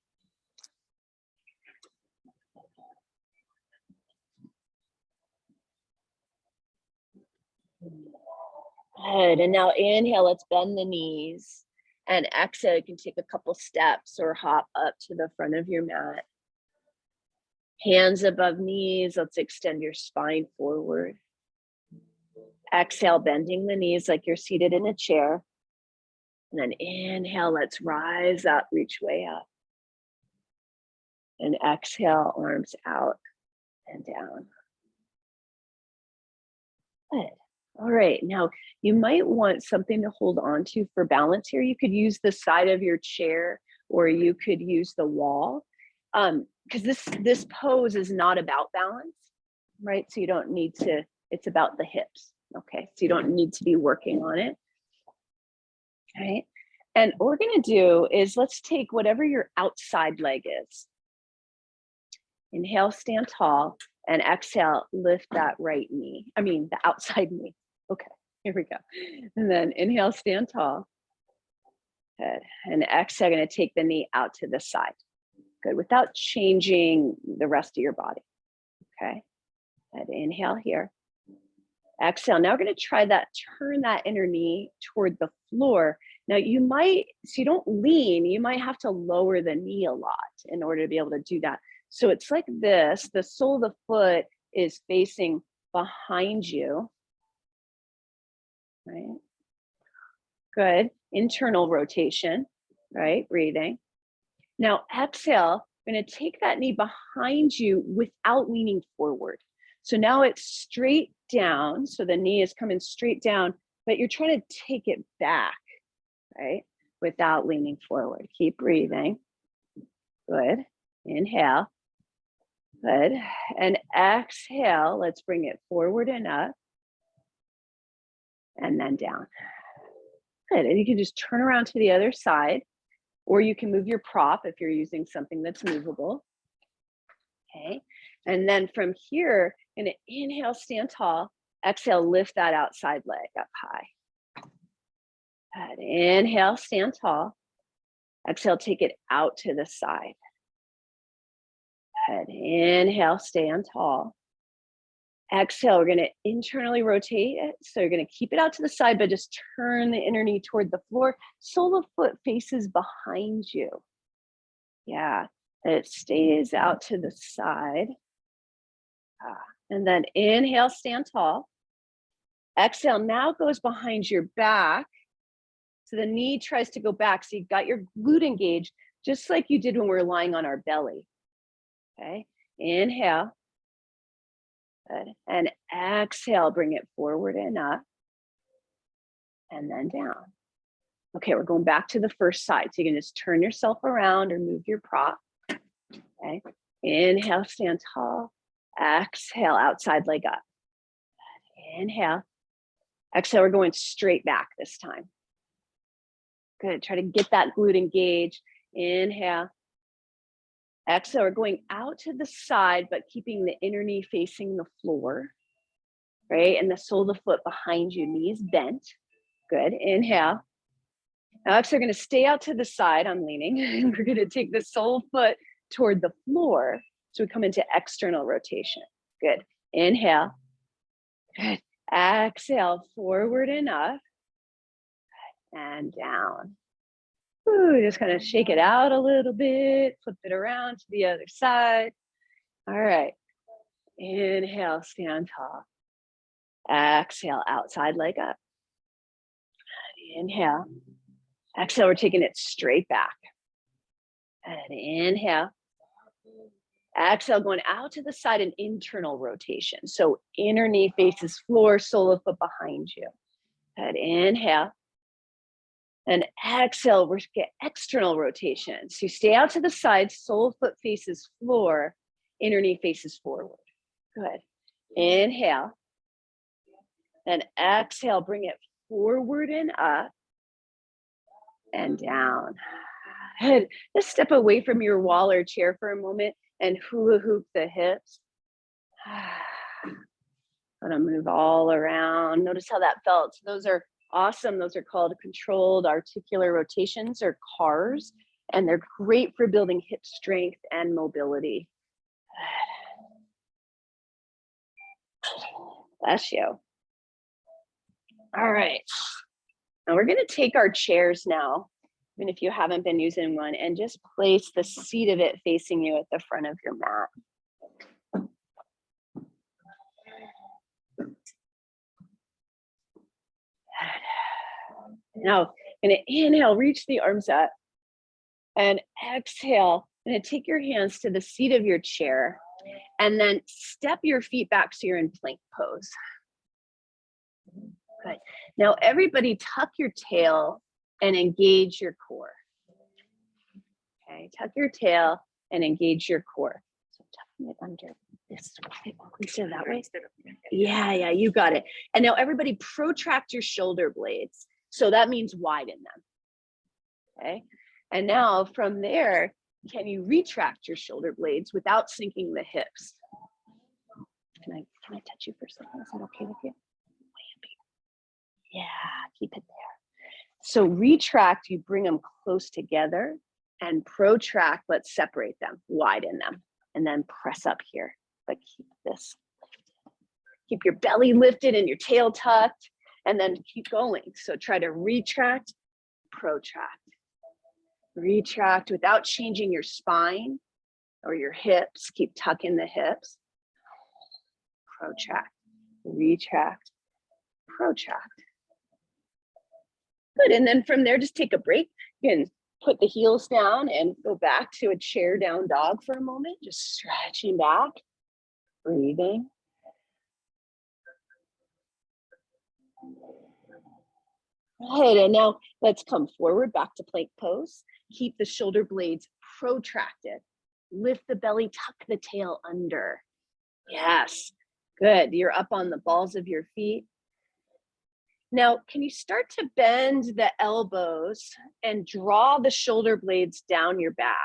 Good, and now inhale, let's bend the knees. And exhale, you can take a couple steps or hop up to the front of your mat. Hands above knees, let's extend your spine forward. Exhale, bending the knees like you're seated in a chair. And then inhale, let's rise up, reach way up. And exhale, arms out and down. Good. All right, now you might want something to hold on to for balance here. You could use the side of your chair or you could use the wall. Because this pose is not about balance, right? So you don't need to, it's about the hips, okay? So you don't need to be working on it, okay? And what we're gonna do is let's take whatever your outside leg is. Inhale, stand tall, and exhale, lift that right knee. I mean, the outside knee. Okay, here we go. And then inhale, stand tall. Good. And exhale, gonna take the knee out to the side. Good, without changing the rest of your body. Okay, and inhale here. Exhale, now we're gonna try that, turn that inner knee toward the floor. Now you might, so you don't lean, you might have to lower the knee a lot in order to be able to do that. So it's like this, the sole of the foot is facing behind you, right? Good, internal rotation, right, breathing. Now exhale, I'm gonna take that knee behind you without leaning forward. So now it's straight down, so the knee is coming straight down, but you're trying to take it back, right, without leaning forward. Keep breathing. Good, inhale. Good, and exhale, let's bring it forward and up, and then down. Good, and you can just turn around to the other side, or you can move your prop if you're using something that's movable. Okay, and then from here, I'm gonna inhale, stand tall, exhale, lift that outside leg up high. Good, inhale, stand tall, Exhale, take it out to the side. Good. Inhale, stand tall. Exhale, we're going to internally rotate it. So you're going to keep it out to the side, but just turn the inner knee toward the floor. Sole of foot faces behind you. Yeah, it stays out to the side. And then inhale, stand tall. Exhale, now goes behind your back. So the knee tries to go back. So you've got your glute engaged, just like you did when we were lying on our belly. Okay, inhale. Good. And exhale, bring it forward and up. And then down. Okay, we're going back to the first side. So you can just turn yourself around or move your prop. Okay, inhale, stand tall. Exhale, outside leg up. Inhale. Exhale, we're going straight back this time. Good, try to get that glute engaged. Inhale. Exhale, we're going out to the side, but keeping the inner knee facing the floor, right? And the sole of the foot behind you, knees bent. Good, inhale. Now exhale, we're gonna stay out to the side, I'm leaning, and we're gonna take the sole foot toward the floor. So we come into external rotation. Good, inhale. Good, exhale, forward and up, and down. Ooh, just kind of shake it out a little bit, flip it around to the other side. All right, inhale, stand tall. Exhale, outside leg up. Inhale. Exhale, we're taking it straight back. And inhale. Exhale, going out to the side, an internal rotation. So inner knee faces floor, sole of foot behind you. And inhale. And exhale, we're gonna get external rotation. So you stay out to the side, sole of foot faces floor, inner knee faces forward. Good. Inhale. And exhale, bring it forward and up and down. Good. Just step away from your wall or chair for a moment and hula hoop the hips. Gonna move all around. Notice how that felt. So those are awesome. Those are called controlled articular rotations or CARs, and they're great for building hip strength and mobility. Bless you. All right. Now we're going to take our chairs now, even if you haven't been using one, and just place the seat of it facing you at the front of your mat. Now, I'm going to inhale, reach the arms up, and exhale. I'm going to take your hands to the seat of your chair, and then step your feet back so you're in plank pose. Good. Now, everybody tuck your tail and engage your core. Okay, tuck your tail and engage your core. So tucking it under this way, instead of that way. Yeah, you got it. And now everybody protract your shoulder blades. So that means widen them. Okay. And now from there, can you retract your shoulder blades without sinking the hips? Can I touch you for a second? Is that okay with you? Yeah, keep it there. So retract, you bring them close together, and protract, let's separate them, widen them, and then press up here. But keep this lifted. Keep your belly lifted and your tail tucked, and then keep going. So try to retract, protract. Retract without changing your spine or your hips. Keep tucking the hips. Protract, retract, protract. Good, and then from there, just take a break. You can put the heels down and go back to a chair down dog for a moment, just stretching back, breathing. Good, and now let's come forward back to plank pose. Keep the shoulder blades protracted. Lift the belly, tuck the tail under. Yes, good. You're up on the balls of your feet. Now, can you start to bend the elbows and draw the shoulder blades down your back?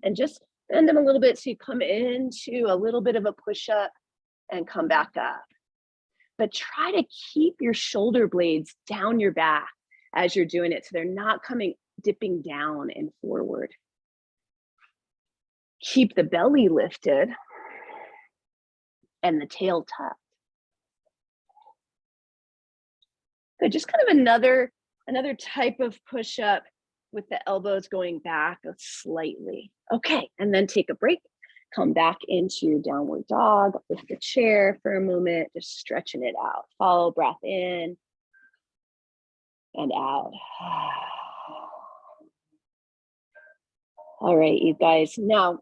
And just bend them a little bit so you come into a little bit of a push-up and come back up. But try to keep your shoulder blades down your back as you're doing it so they're not coming dipping down and forward. Keep the belly lifted and the tail tucked. Good, just kind of another type of push-up with the elbows going back slightly. Okay, and then take a break. Come back into your downward dog with the chair for a moment, just stretching it out. Follow breath in and out. All right, you guys. Now,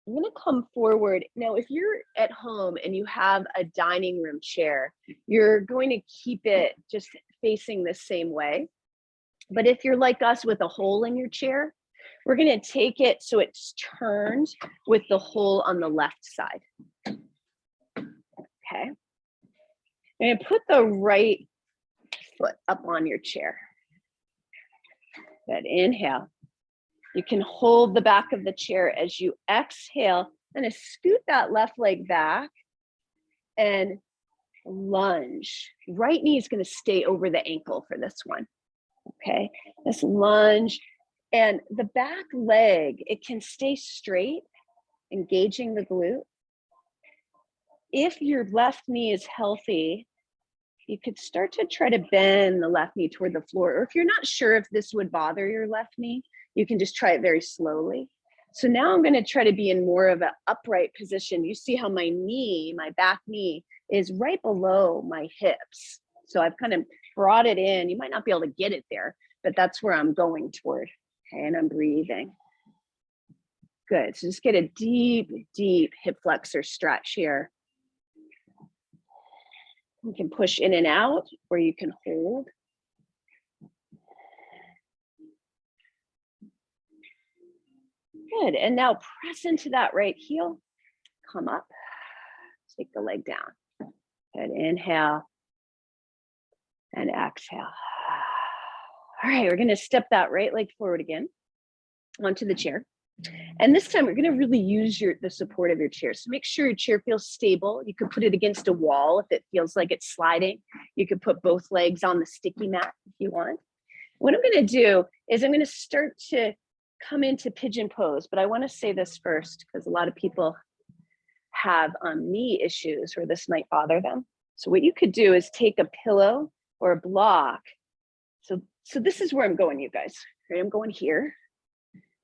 I'm going to come forward. Now, if you're at home and you have a dining room chair, you're going to keep it just facing the same way. But if you're like us with a hole in your chair, we're going to take it so it's turned with the hole on the left side. Okay. And put the right foot up on your chair. Good. Inhale. You can hold the back of the chair as you exhale, and scoot that left leg back and lunge. Right knee is going to stay over the ankle for this one. Okay, this lunge, and the back leg, it can stay straight, engaging the glute. If your left knee is healthy, you could start to try to bend the left knee toward the floor. Or if you're not sure if this would bother your left knee, you can just try it very slowly. So now I'm going to try to be in more of an upright position. You see how my knee, my back knee, is right below my hips. So I've kind of brought it in. You might not be able to get it there, but that's where I'm going toward. Okay, and I'm breathing. Good. So just get a deep, deep hip flexor stretch here. You can push in and out, or you can hold. Good. And now press into that right heel. Come up. Take the leg down. Good. Inhale and exhale. All right, we're going to step that right leg forward again onto the chair. And this time we're going to really use the support of your chair. So make sure your chair feels stable. You could put it against a wall if it feels like it's sliding. You could put both legs on the sticky mat if you want. What I'm going to do is I'm going to start to come into pigeon pose, but I want to say this first because a lot of people have knee issues where this might bother them. So what you could do is take a pillow or a block. So this is where I'm going, you guys. Right, I'm going here.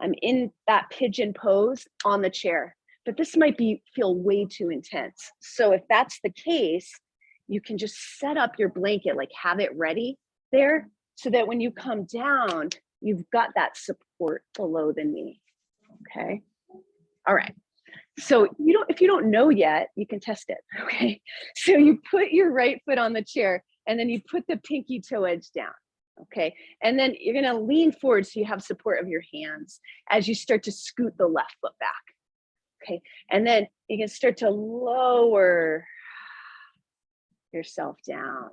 I'm in that pigeon pose on the chair, but this might feel way too intense. So if that's the case, you can just set up your blanket, like have it ready there so that when you come down, you've got that support below the knee. Okay. All right. So if you don't know yet, you can test it. Okay. So you put your right foot on the chair and then you put the pinky toe edge down. Okay. And then you're going to lean forward so you have support of your hands as you start to scoot the left foot back. Okay. And then you can start to lower yourself down.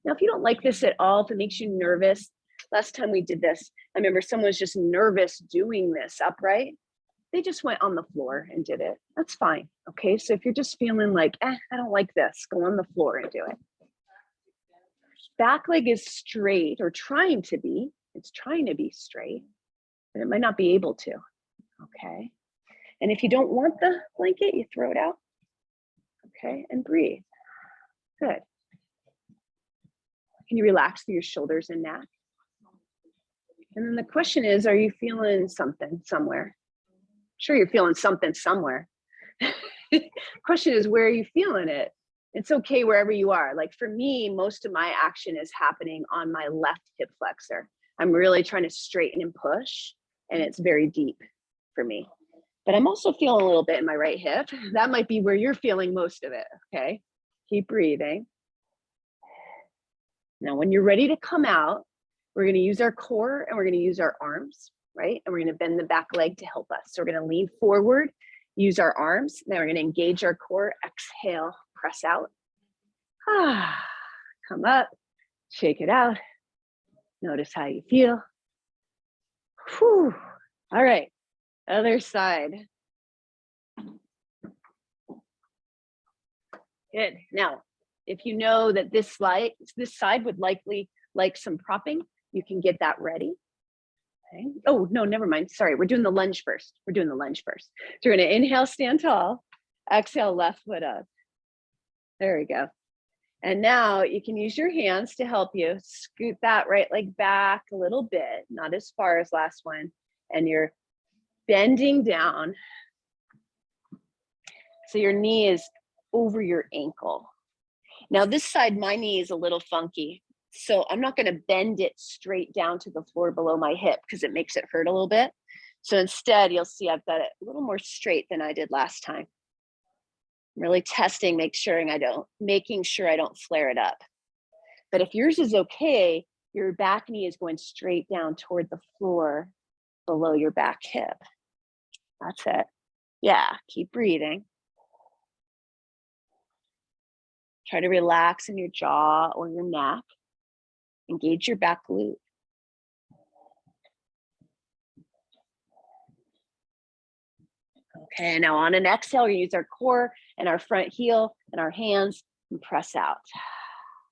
Now, if you don't like this at all, if it makes you nervous, last time we did this, I remember someone was just nervous doing this upright. They just went on the floor and did it. That's fine. Okay. So if you're just feeling like, I don't like this, go on the floor and do it. Back leg is straight or trying to be. It's trying to be straight, but it might not be able to. Okay. And if you don't want the blanket, you throw it out. Okay. And breathe. Good. Can you relax through your shoulders and neck? And then the question is, are you feeling something somewhere? Sure, you're feeling something somewhere. Question is, where are you feeling it? It's okay wherever you are. Like for me, most of my action is happening on my left hip flexor. I'm really trying to straighten and push, and it's very deep for me. But I'm also feeling a little bit in my right hip. That might be where you're feeling most of it, okay? Keep breathing. Now, when you're ready to come out, we're gonna use our core and we're gonna use our arms, right? And we're gonna bend the back leg to help us. So we're gonna lean forward, use our arms. Now we're gonna engage our core, exhale, press out. Come up, shake it out. Notice how you feel. Whew. All right, other side. Good. Now, if you know that this side would likely like some propping, you can get that ready. Okay. Oh, no, never mind. Sorry, we're doing the lunge first. We're doing the lunge first. So we're gonna inhale, stand tall. Exhale, left foot up. There we go. And now you can use your hands to help you scoot that right leg back a little bit, not as far as last one. And you're bending down. So your knee is over your ankle. Now this side, my knee is a little funky. So I'm not gonna bend it straight down to the floor below my hip because it makes it hurt a little bit. So instead, you'll see I've got it a little more straight than I did last time. I'm really testing, making sure I don't flare it up. But if yours is okay, your back knee is going straight down toward the floor below your back hip. That's it. Yeah, keep breathing. Try to relax in your jaw or your neck. Engage your back glute. Okay, now on an exhale, we use our core and our front heel and our hands and press out.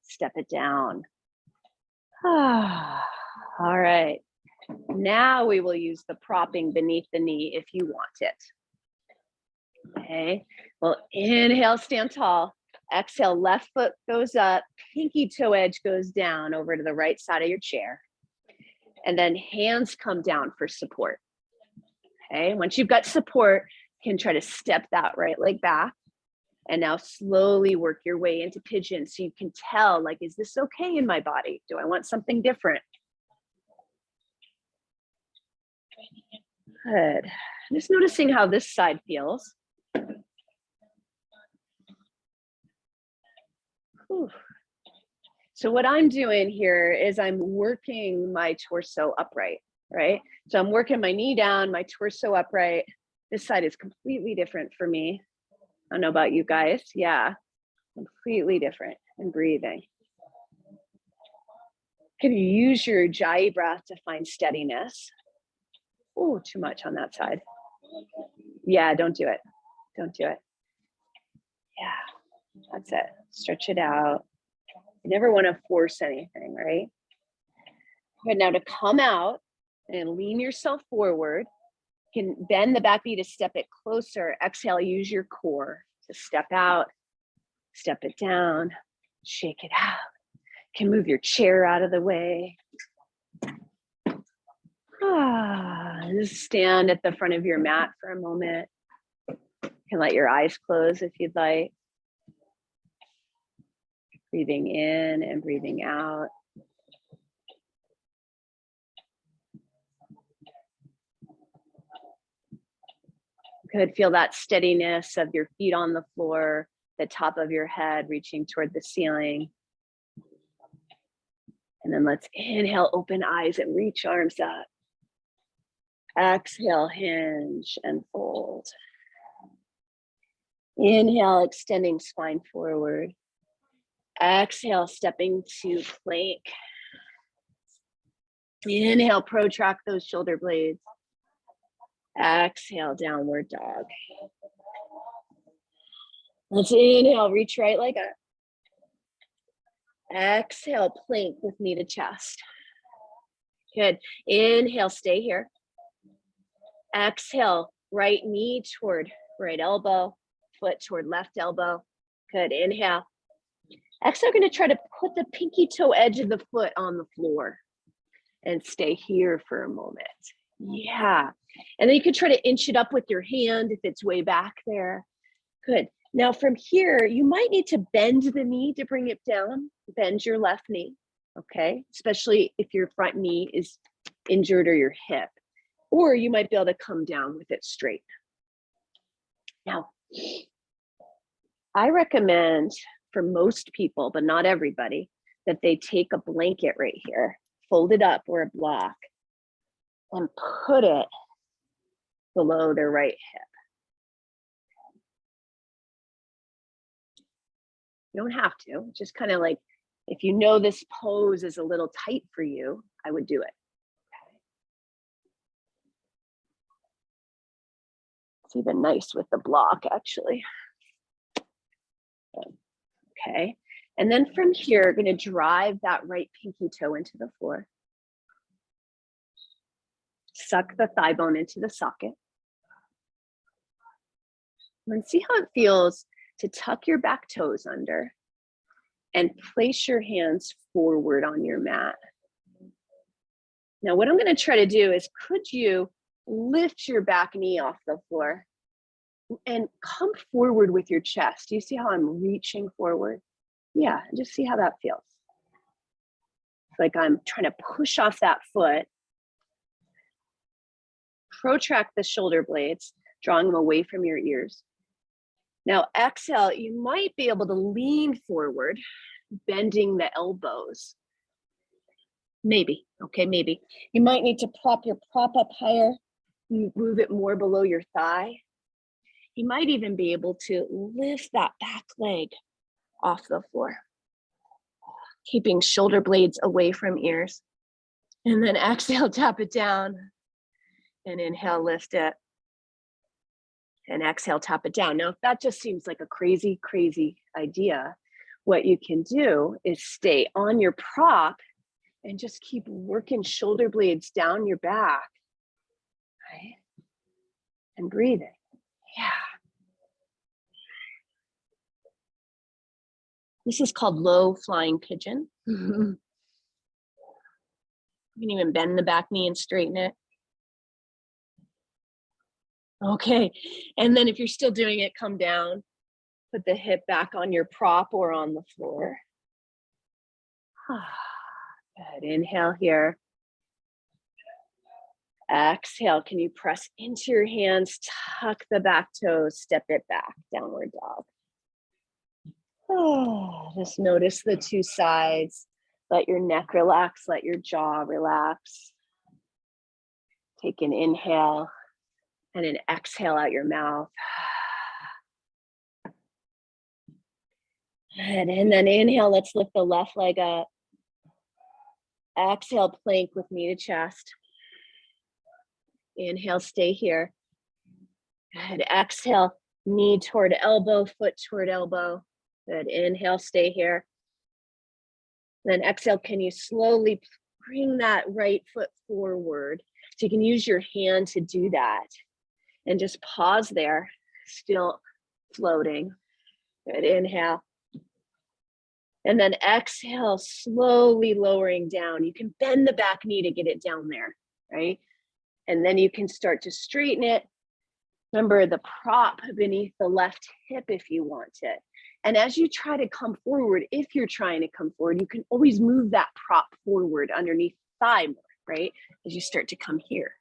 Step it down. All right. Now we will use the propping beneath the knee if you want it. Okay, well, inhale, stand tall. Exhale, left foot goes up, pinky toe edge goes down over to the right side of your chair. And then hands come down for support. Okay, once you've got support, you can try to step that right leg back. And now slowly work your way into pigeon so you can tell, like, is this okay in my body? Do I want something different? Good. Just noticing how this side feels. Whew. So what I'm doing here is I'm working my torso upright, right? So I'm working my knee down, my torso upright. This side is completely different for me. I don't know about you guys. Yeah, completely different. And breathing. Can you use your Ujjayi breath to find steadiness? Oh, too much on that side. Yeah, don't do it. Don't do it. Yeah, that's it. Stretch it out. You never want to force anything, right? Good. Now to come out and lean yourself forward. You can bend the back knee to step it closer. Exhale, use your core to step out, step it down, shake it out. You can move your chair out of the way. Just stand at the front of your mat for a moment. You can let your eyes close if you'd like. Breathing in and breathing out. Good. Feel that steadiness of your feet on the floor, the top of your head reaching toward the ceiling. And then let's inhale, open eyes and reach arms up. Exhale, hinge and fold. Inhale, extending spine forward. Exhale, stepping to plank. Inhale, protract those shoulder blades. Exhale, downward dog. Let's inhale, reach right leg up. Exhale, plank with knee to chest. Good. Inhale, stay here. Exhale, right knee toward right elbow, foot toward left elbow. Good. Inhale. Exhale, we're going to try to put the pinky toe edge of the foot on the floor and stay here for a moment. Yeah. And then you could try to inch it up with your hand if it's way back there. Good. Now from here, you might need to bend the knee to bring it down. Bend your left knee, okay? Especially if your front knee is injured or your hip. Or you might be able to come down with it straight. Now, I recommend for most people, but not everybody, that they take a blanket right here, fold it up or a block, and put it below their right hip. You don't have to, just kind of like, if you know this pose is a little tight for you, I would do it. It's even nice with the block, actually. Okay, and then from here, going to drive that right pinky toe into the floor. Suck the thigh bone into the socket. And see how it feels to tuck your back toes under and place your hands forward on your mat. Now, what I'm going to try to do is, could you lift your back knee off the floor and come forward with your chest? Do you see how I'm reaching forward? Yeah, just see how that feels. It's like I'm trying to push off that foot. Protract the shoulder blades, drawing them away from your ears. Now exhale, you might be able to lean forward, bending the elbows. Maybe, okay, maybe. You might need to prop your prop up higher, move it more below your thigh. You might even be able to lift that back leg off the floor, keeping shoulder blades away from ears. And then exhale, tap it down, and inhale, lift it. And exhale, tap it down. Now, if that just seems like a crazy, crazy idea, what you can do is stay on your prop and just keep working shoulder blades down your back, right? And breathing. Yeah. This is called low flying pigeon. You can even bend the back knee and straighten it. Okay, and then if you're still doing it, come down, put the hip back on your prop or on the floor. Good, inhale here. Exhale, can you press into your hands, tuck the back toes, step it back, downward dog. Just notice the two sides. Let your neck relax, let your jaw relax. Take an inhale and an exhale out your mouth. And then inhale, let's lift the left leg up. Exhale, plank with knee to chest. Inhale, stay here. Good, exhale, knee toward elbow, foot toward elbow. Good, inhale, stay here. Then exhale, can you slowly bring that right foot forward? So you can use your hand to do that. And just pause there, still floating. Good, inhale. And then exhale, slowly lowering down. You can bend the back knee to get it down there, right? And then you can start to straighten it. Remember the prop beneath the left hip if you want it. And as you try to come forward, if you're trying to come forward, you can always move that prop forward underneath the thigh more, right? As you start to come here.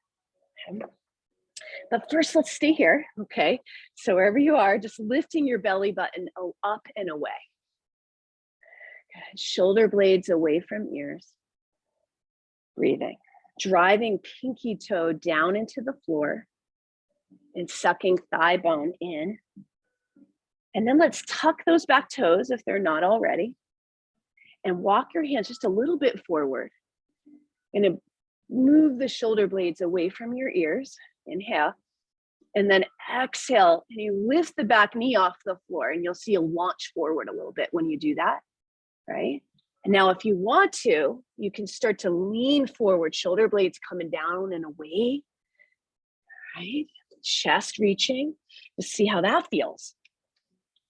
Okay. But first, let's stay here, okay? So wherever you are, just lifting your belly button up and away. Good. Shoulder blades away from ears. Breathing. Driving pinky toe down into the floor and sucking thigh bone in. And then let's tuck those back toes if they're not already. And walk your hands just a little bit forward. And move the shoulder blades away from your ears. Inhale. And then exhale, and you lift the back knee off the floor, and you'll see you launch forward a little bit when you do that, right? And now if you want to, you can start to lean forward, shoulder blades coming down and away, right? Chest reaching, to see how that feels.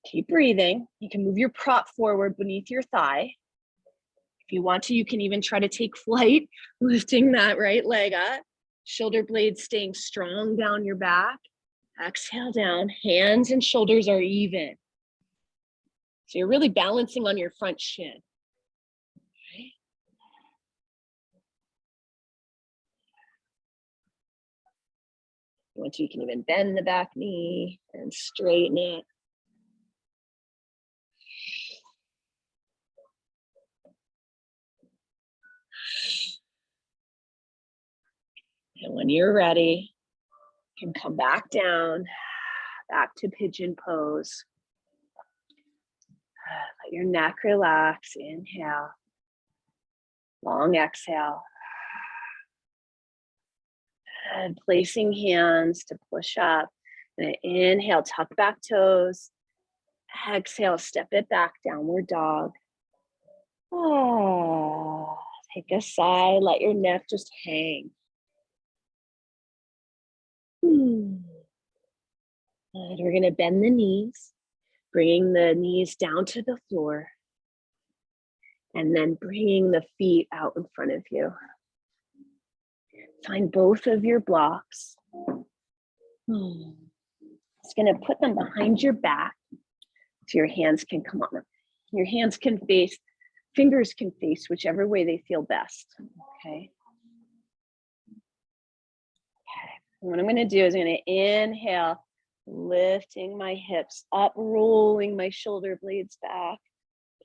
Keep breathing. You can move your prop forward beneath your thigh. If you want to, you can even try to take flight, lifting that right leg up, shoulder blades staying strong down your back. Exhale down, hands and shoulders are even. So you're really balancing on your front shin. Okay. If you want to, you can even bend the back knee and straighten it. And when you're ready, you can come back down, back to pigeon pose. Let your neck relax. Inhale. Long exhale. And placing hands to push up. And inhale, tuck back toes. Exhale, step it back, downward dog. Oh, take a sigh, let your neck just hang. Good. We're going to bend the knees, bringing the knees down to the floor, and then bringing the feet out in front of you. Find both of your blocks. Just going to put them behind your back so your hands can come on them. Your hands can face, fingers can face whichever way they feel best. Okay. What I'm going to do is I'm going to inhale, lifting my hips up, rolling my shoulder blades back.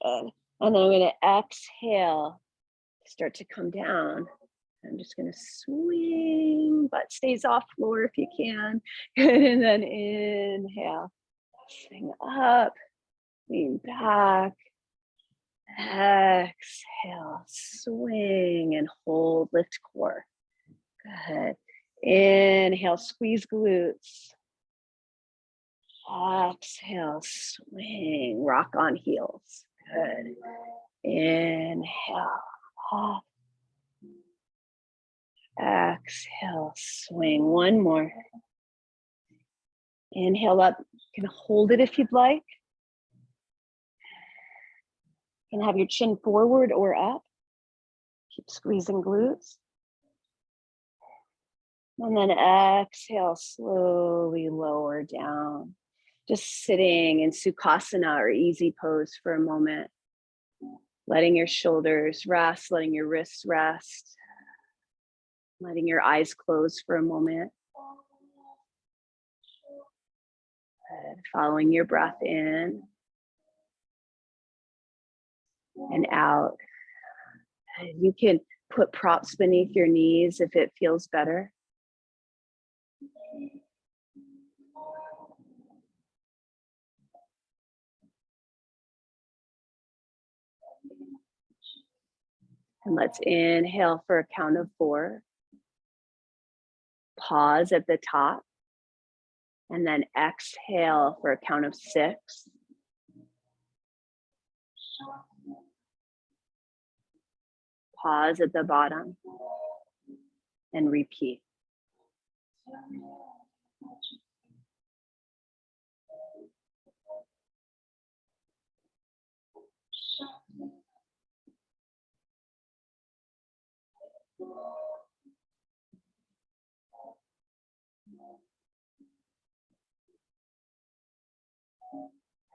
And then I'm going to exhale, start to come down. I'm just going to swing, butt stays off floor if you can. Good, and then inhale, swing up, lean back. Exhale, swing and hold, lift core. Good. Inhale, squeeze glutes. Exhale, swing, rock on heels. Good. Inhale, up. Exhale, swing. One more. Inhale up. You can hold it if you'd like. You can have your chin forward or up. Keep squeezing glutes. And then exhale, slowly lower down. Just sitting in Sukhasana or easy pose for a moment. Letting your shoulders rest, letting your wrists rest. Letting your eyes close for a moment. Good. Following your breath in and out. You can put props beneath your knees if it feels better. And let's inhale for a count of 4. Pause at the top. And then exhale for a count of 6. Pause at the bottom. And repeat.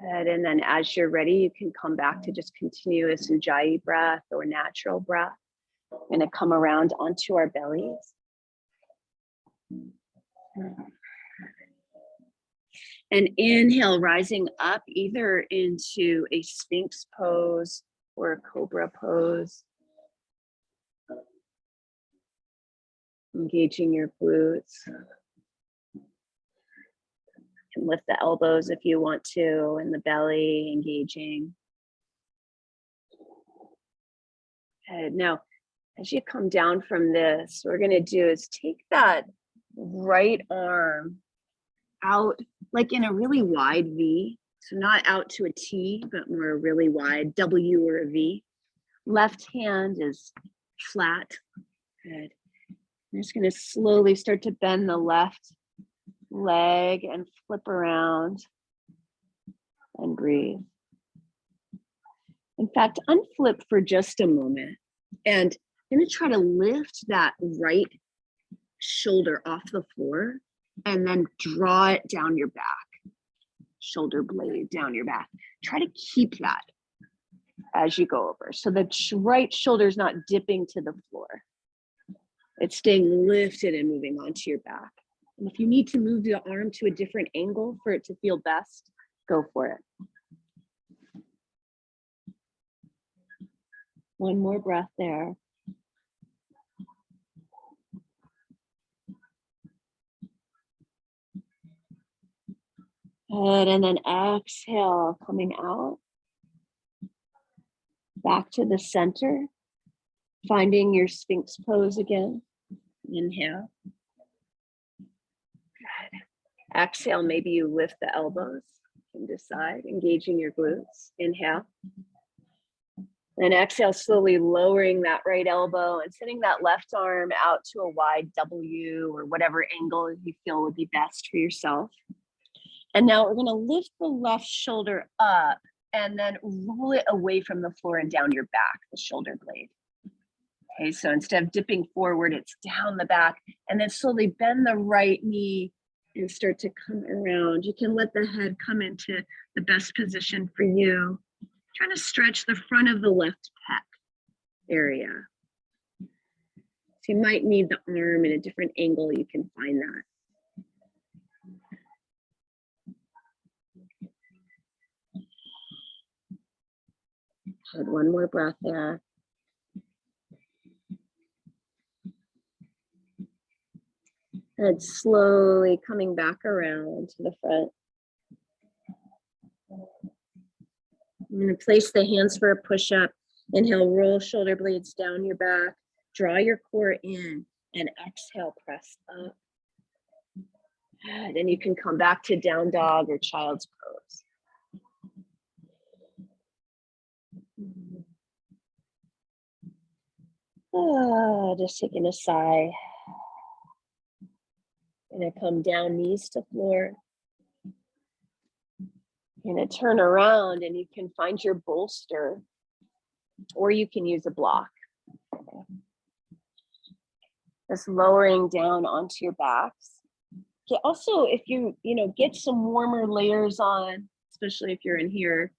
Good. And then as you're ready, you can come back to just continuous Ujjayi breath or natural breath. We're going to come around onto our bellies. And inhale, rising up either into a Sphinx pose or a Cobra pose. Engaging your glutes. You can lift the elbows if you want to, and the belly engaging. Good. Now, as you come down from this, what we're going to do is take that right arm out like in a really wide V. So not out to a T, but more really wide, W or a V. Left hand is flat. Good. I'm just going to slowly start to bend the left leg and flip around and breathe. In fact, unflip for just a moment. And I'm going to try to lift that right shoulder off the floor and then draw it down your back. Shoulder blade down your back. Try to keep that as you go over. So the right shoulder is not dipping to the floor. It's staying lifted and moving onto your back. And if you need to move the arm to a different angle for it to feel best, go for it. One more breath there. Good, and then exhale, coming out. Back to the center. Finding your Sphinx pose again. Inhale. Good. Exhale, maybe you lift the elbows. You can decide, engaging your glutes. Inhale. Then exhale, slowly lowering that right elbow and sending that left arm out to a wide W or whatever angle you feel would be best for yourself. And now we're going to lift the left shoulder up and then roll it away from the floor and down your back, the shoulder blade. Okay, so instead of dipping forward, it's down the back, and then slowly bend the right knee and start to come around. You can let the head come into the best position for you. Trying to stretch the front of the left pec area. So you might need the arm in a different angle. You can find that. Good, one more breath there. And slowly coming back around to the front. I'm going to place the hands for a push-up. Inhale, roll shoulder blades down your back. Draw your core in and exhale, press up. Good. And you can come back to down dog or child's pose. Just taking a sigh. Gonna come down, knees to floor. Gonna turn around and you can find your bolster, or you can use a block. Just lowering down onto your backs. Okay, also, if you get some warmer layers on, especially if you're in here.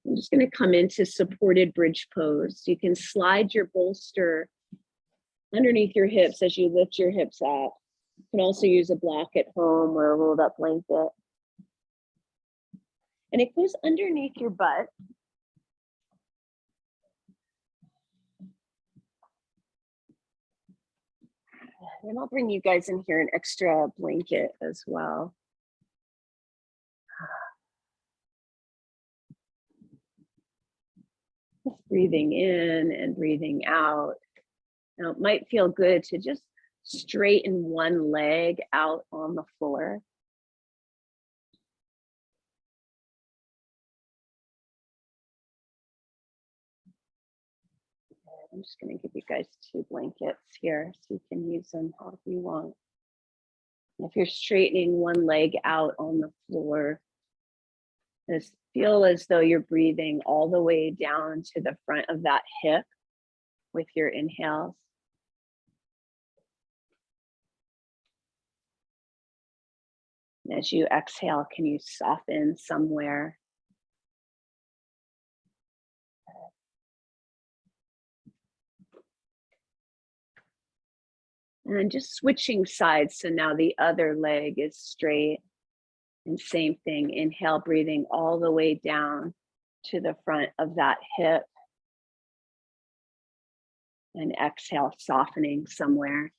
I'm just going to come into supported bridge pose. You can slide your bolster underneath your hips as you lift your hips up. You can also use a block at home or a rolled up blanket. And it goes underneath your butt. And I'll bring you guys in here an extra blanket as well. Just breathing in and breathing out. Now it might feel good to just straighten one leg out on the floor. I'm just going to give you guys 2 blankets here so you can use them however you want. If you're straightening one leg out on the floor, just feel as though you're breathing all the way down to the front of that hip with your inhales. And as you exhale, can you soften somewhere? And just switching sides, so now the other leg is straight. And same thing, inhale, breathing all the way down to the front of that hip. And exhale, softening somewhere.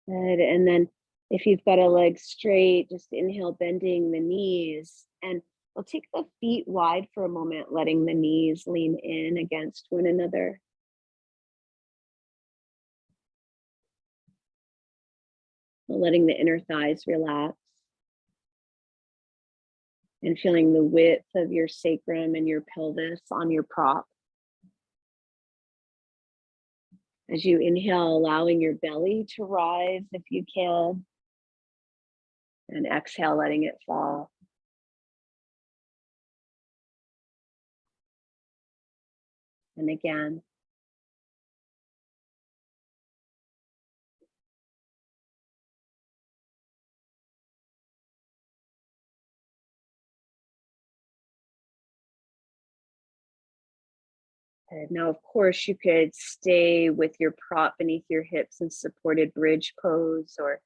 Good, and then if you've got a leg straight, just inhale, bending the knees, and we'll take the feet wide for a moment, letting the knees lean in against one another. Letting the inner thighs relax. And feeling the width of your sacrum and your pelvis on your prop. As you inhale, allowing your belly to rise if you can. And exhale, letting it fall. And again. And now, of course, you could stay with your prop beneath your hips in supported bridge pose, or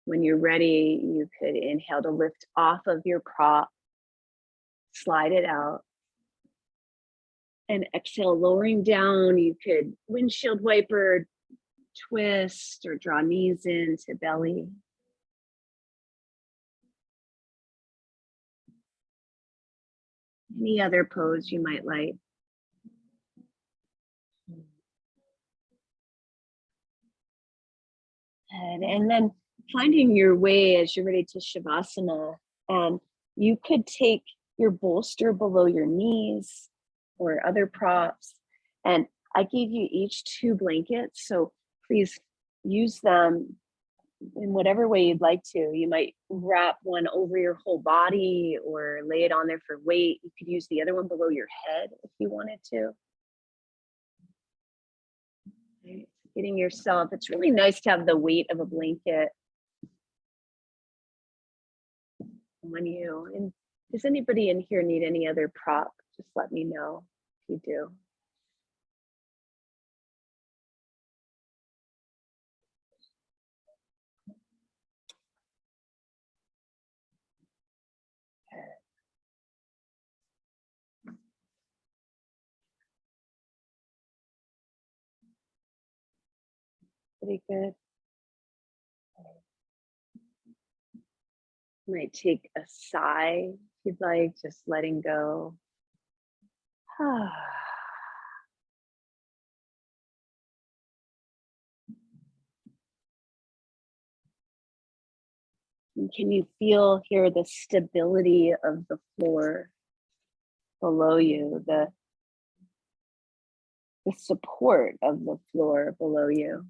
when you're ready, you could inhale to lift off of your prop, slide it out, and exhale, lowering down. You could windshield wiper, twist, or draw knees into belly. Any other pose you might like. And then finding your way as you're ready to Shavasana. And you could take your bolster below your knees or other props. And I gave you each 2 blankets. So please use them in whatever way you'd like to. You might wrap one over your whole body or lay it on there for weight. You could use the other one below your head if you wanted to. Right. Getting yourself, it's really nice to have the weight of a blanket on you. And does anybody in here need any other prop? Just let me know if you do. Pretty good. Might take a sigh if you'd like, just letting go. And can you feel here the stability of the floor below you, the support of the floor below you?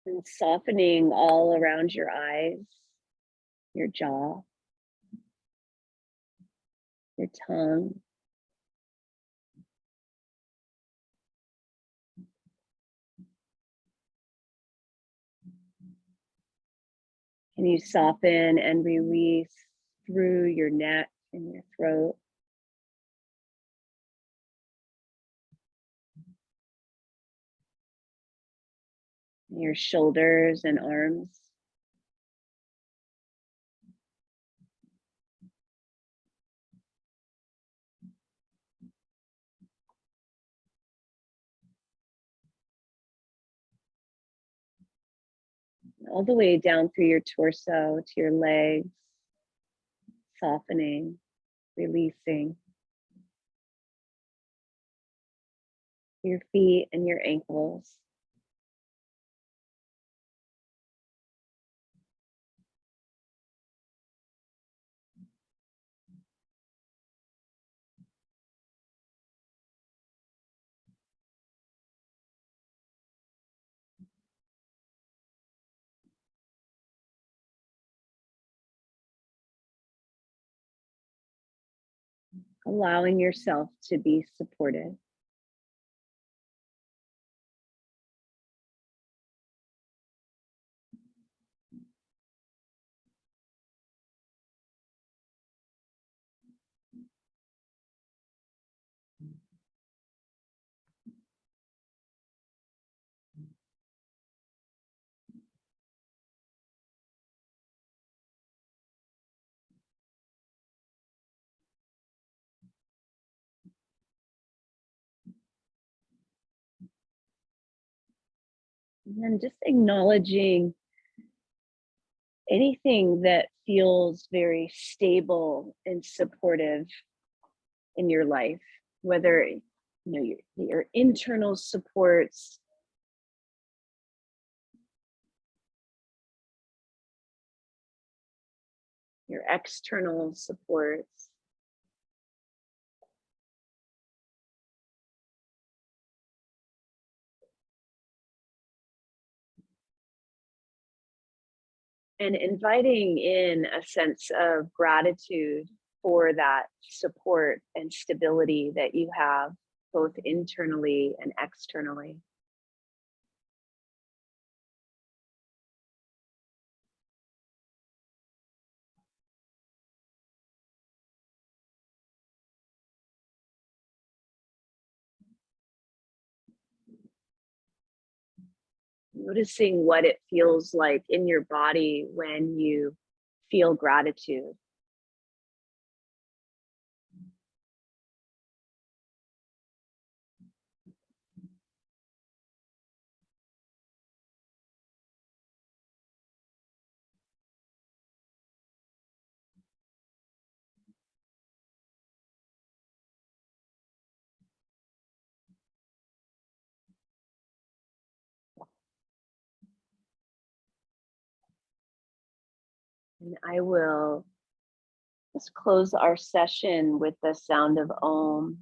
And softening all around your eyes, your jaw, your tongue. Can you soften and release through your neck and your throat? Your shoulders and arms. All the way down through your torso to your legs, softening, releasing. Your feet and your ankles. Allowing yourself to be supported. And then just acknowledging anything that feels very stable and supportive in your life, whether your internal supports, your external supports. And inviting in a sense of gratitude for that support and stability that you have, both internally and externally. Noticing what it feels like in your body when you feel gratitude. And I will just close our session with the sound of Om.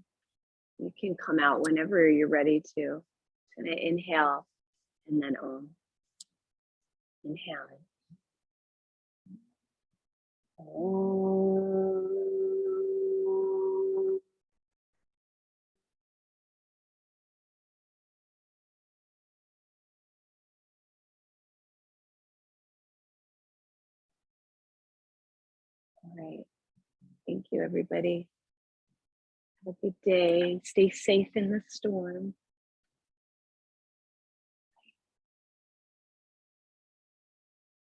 You can come out whenever you're ready to. Just gonna inhale and then Om. Inhale. Om. All right. Thank you, everybody. Have a good day. Stay safe in the storm.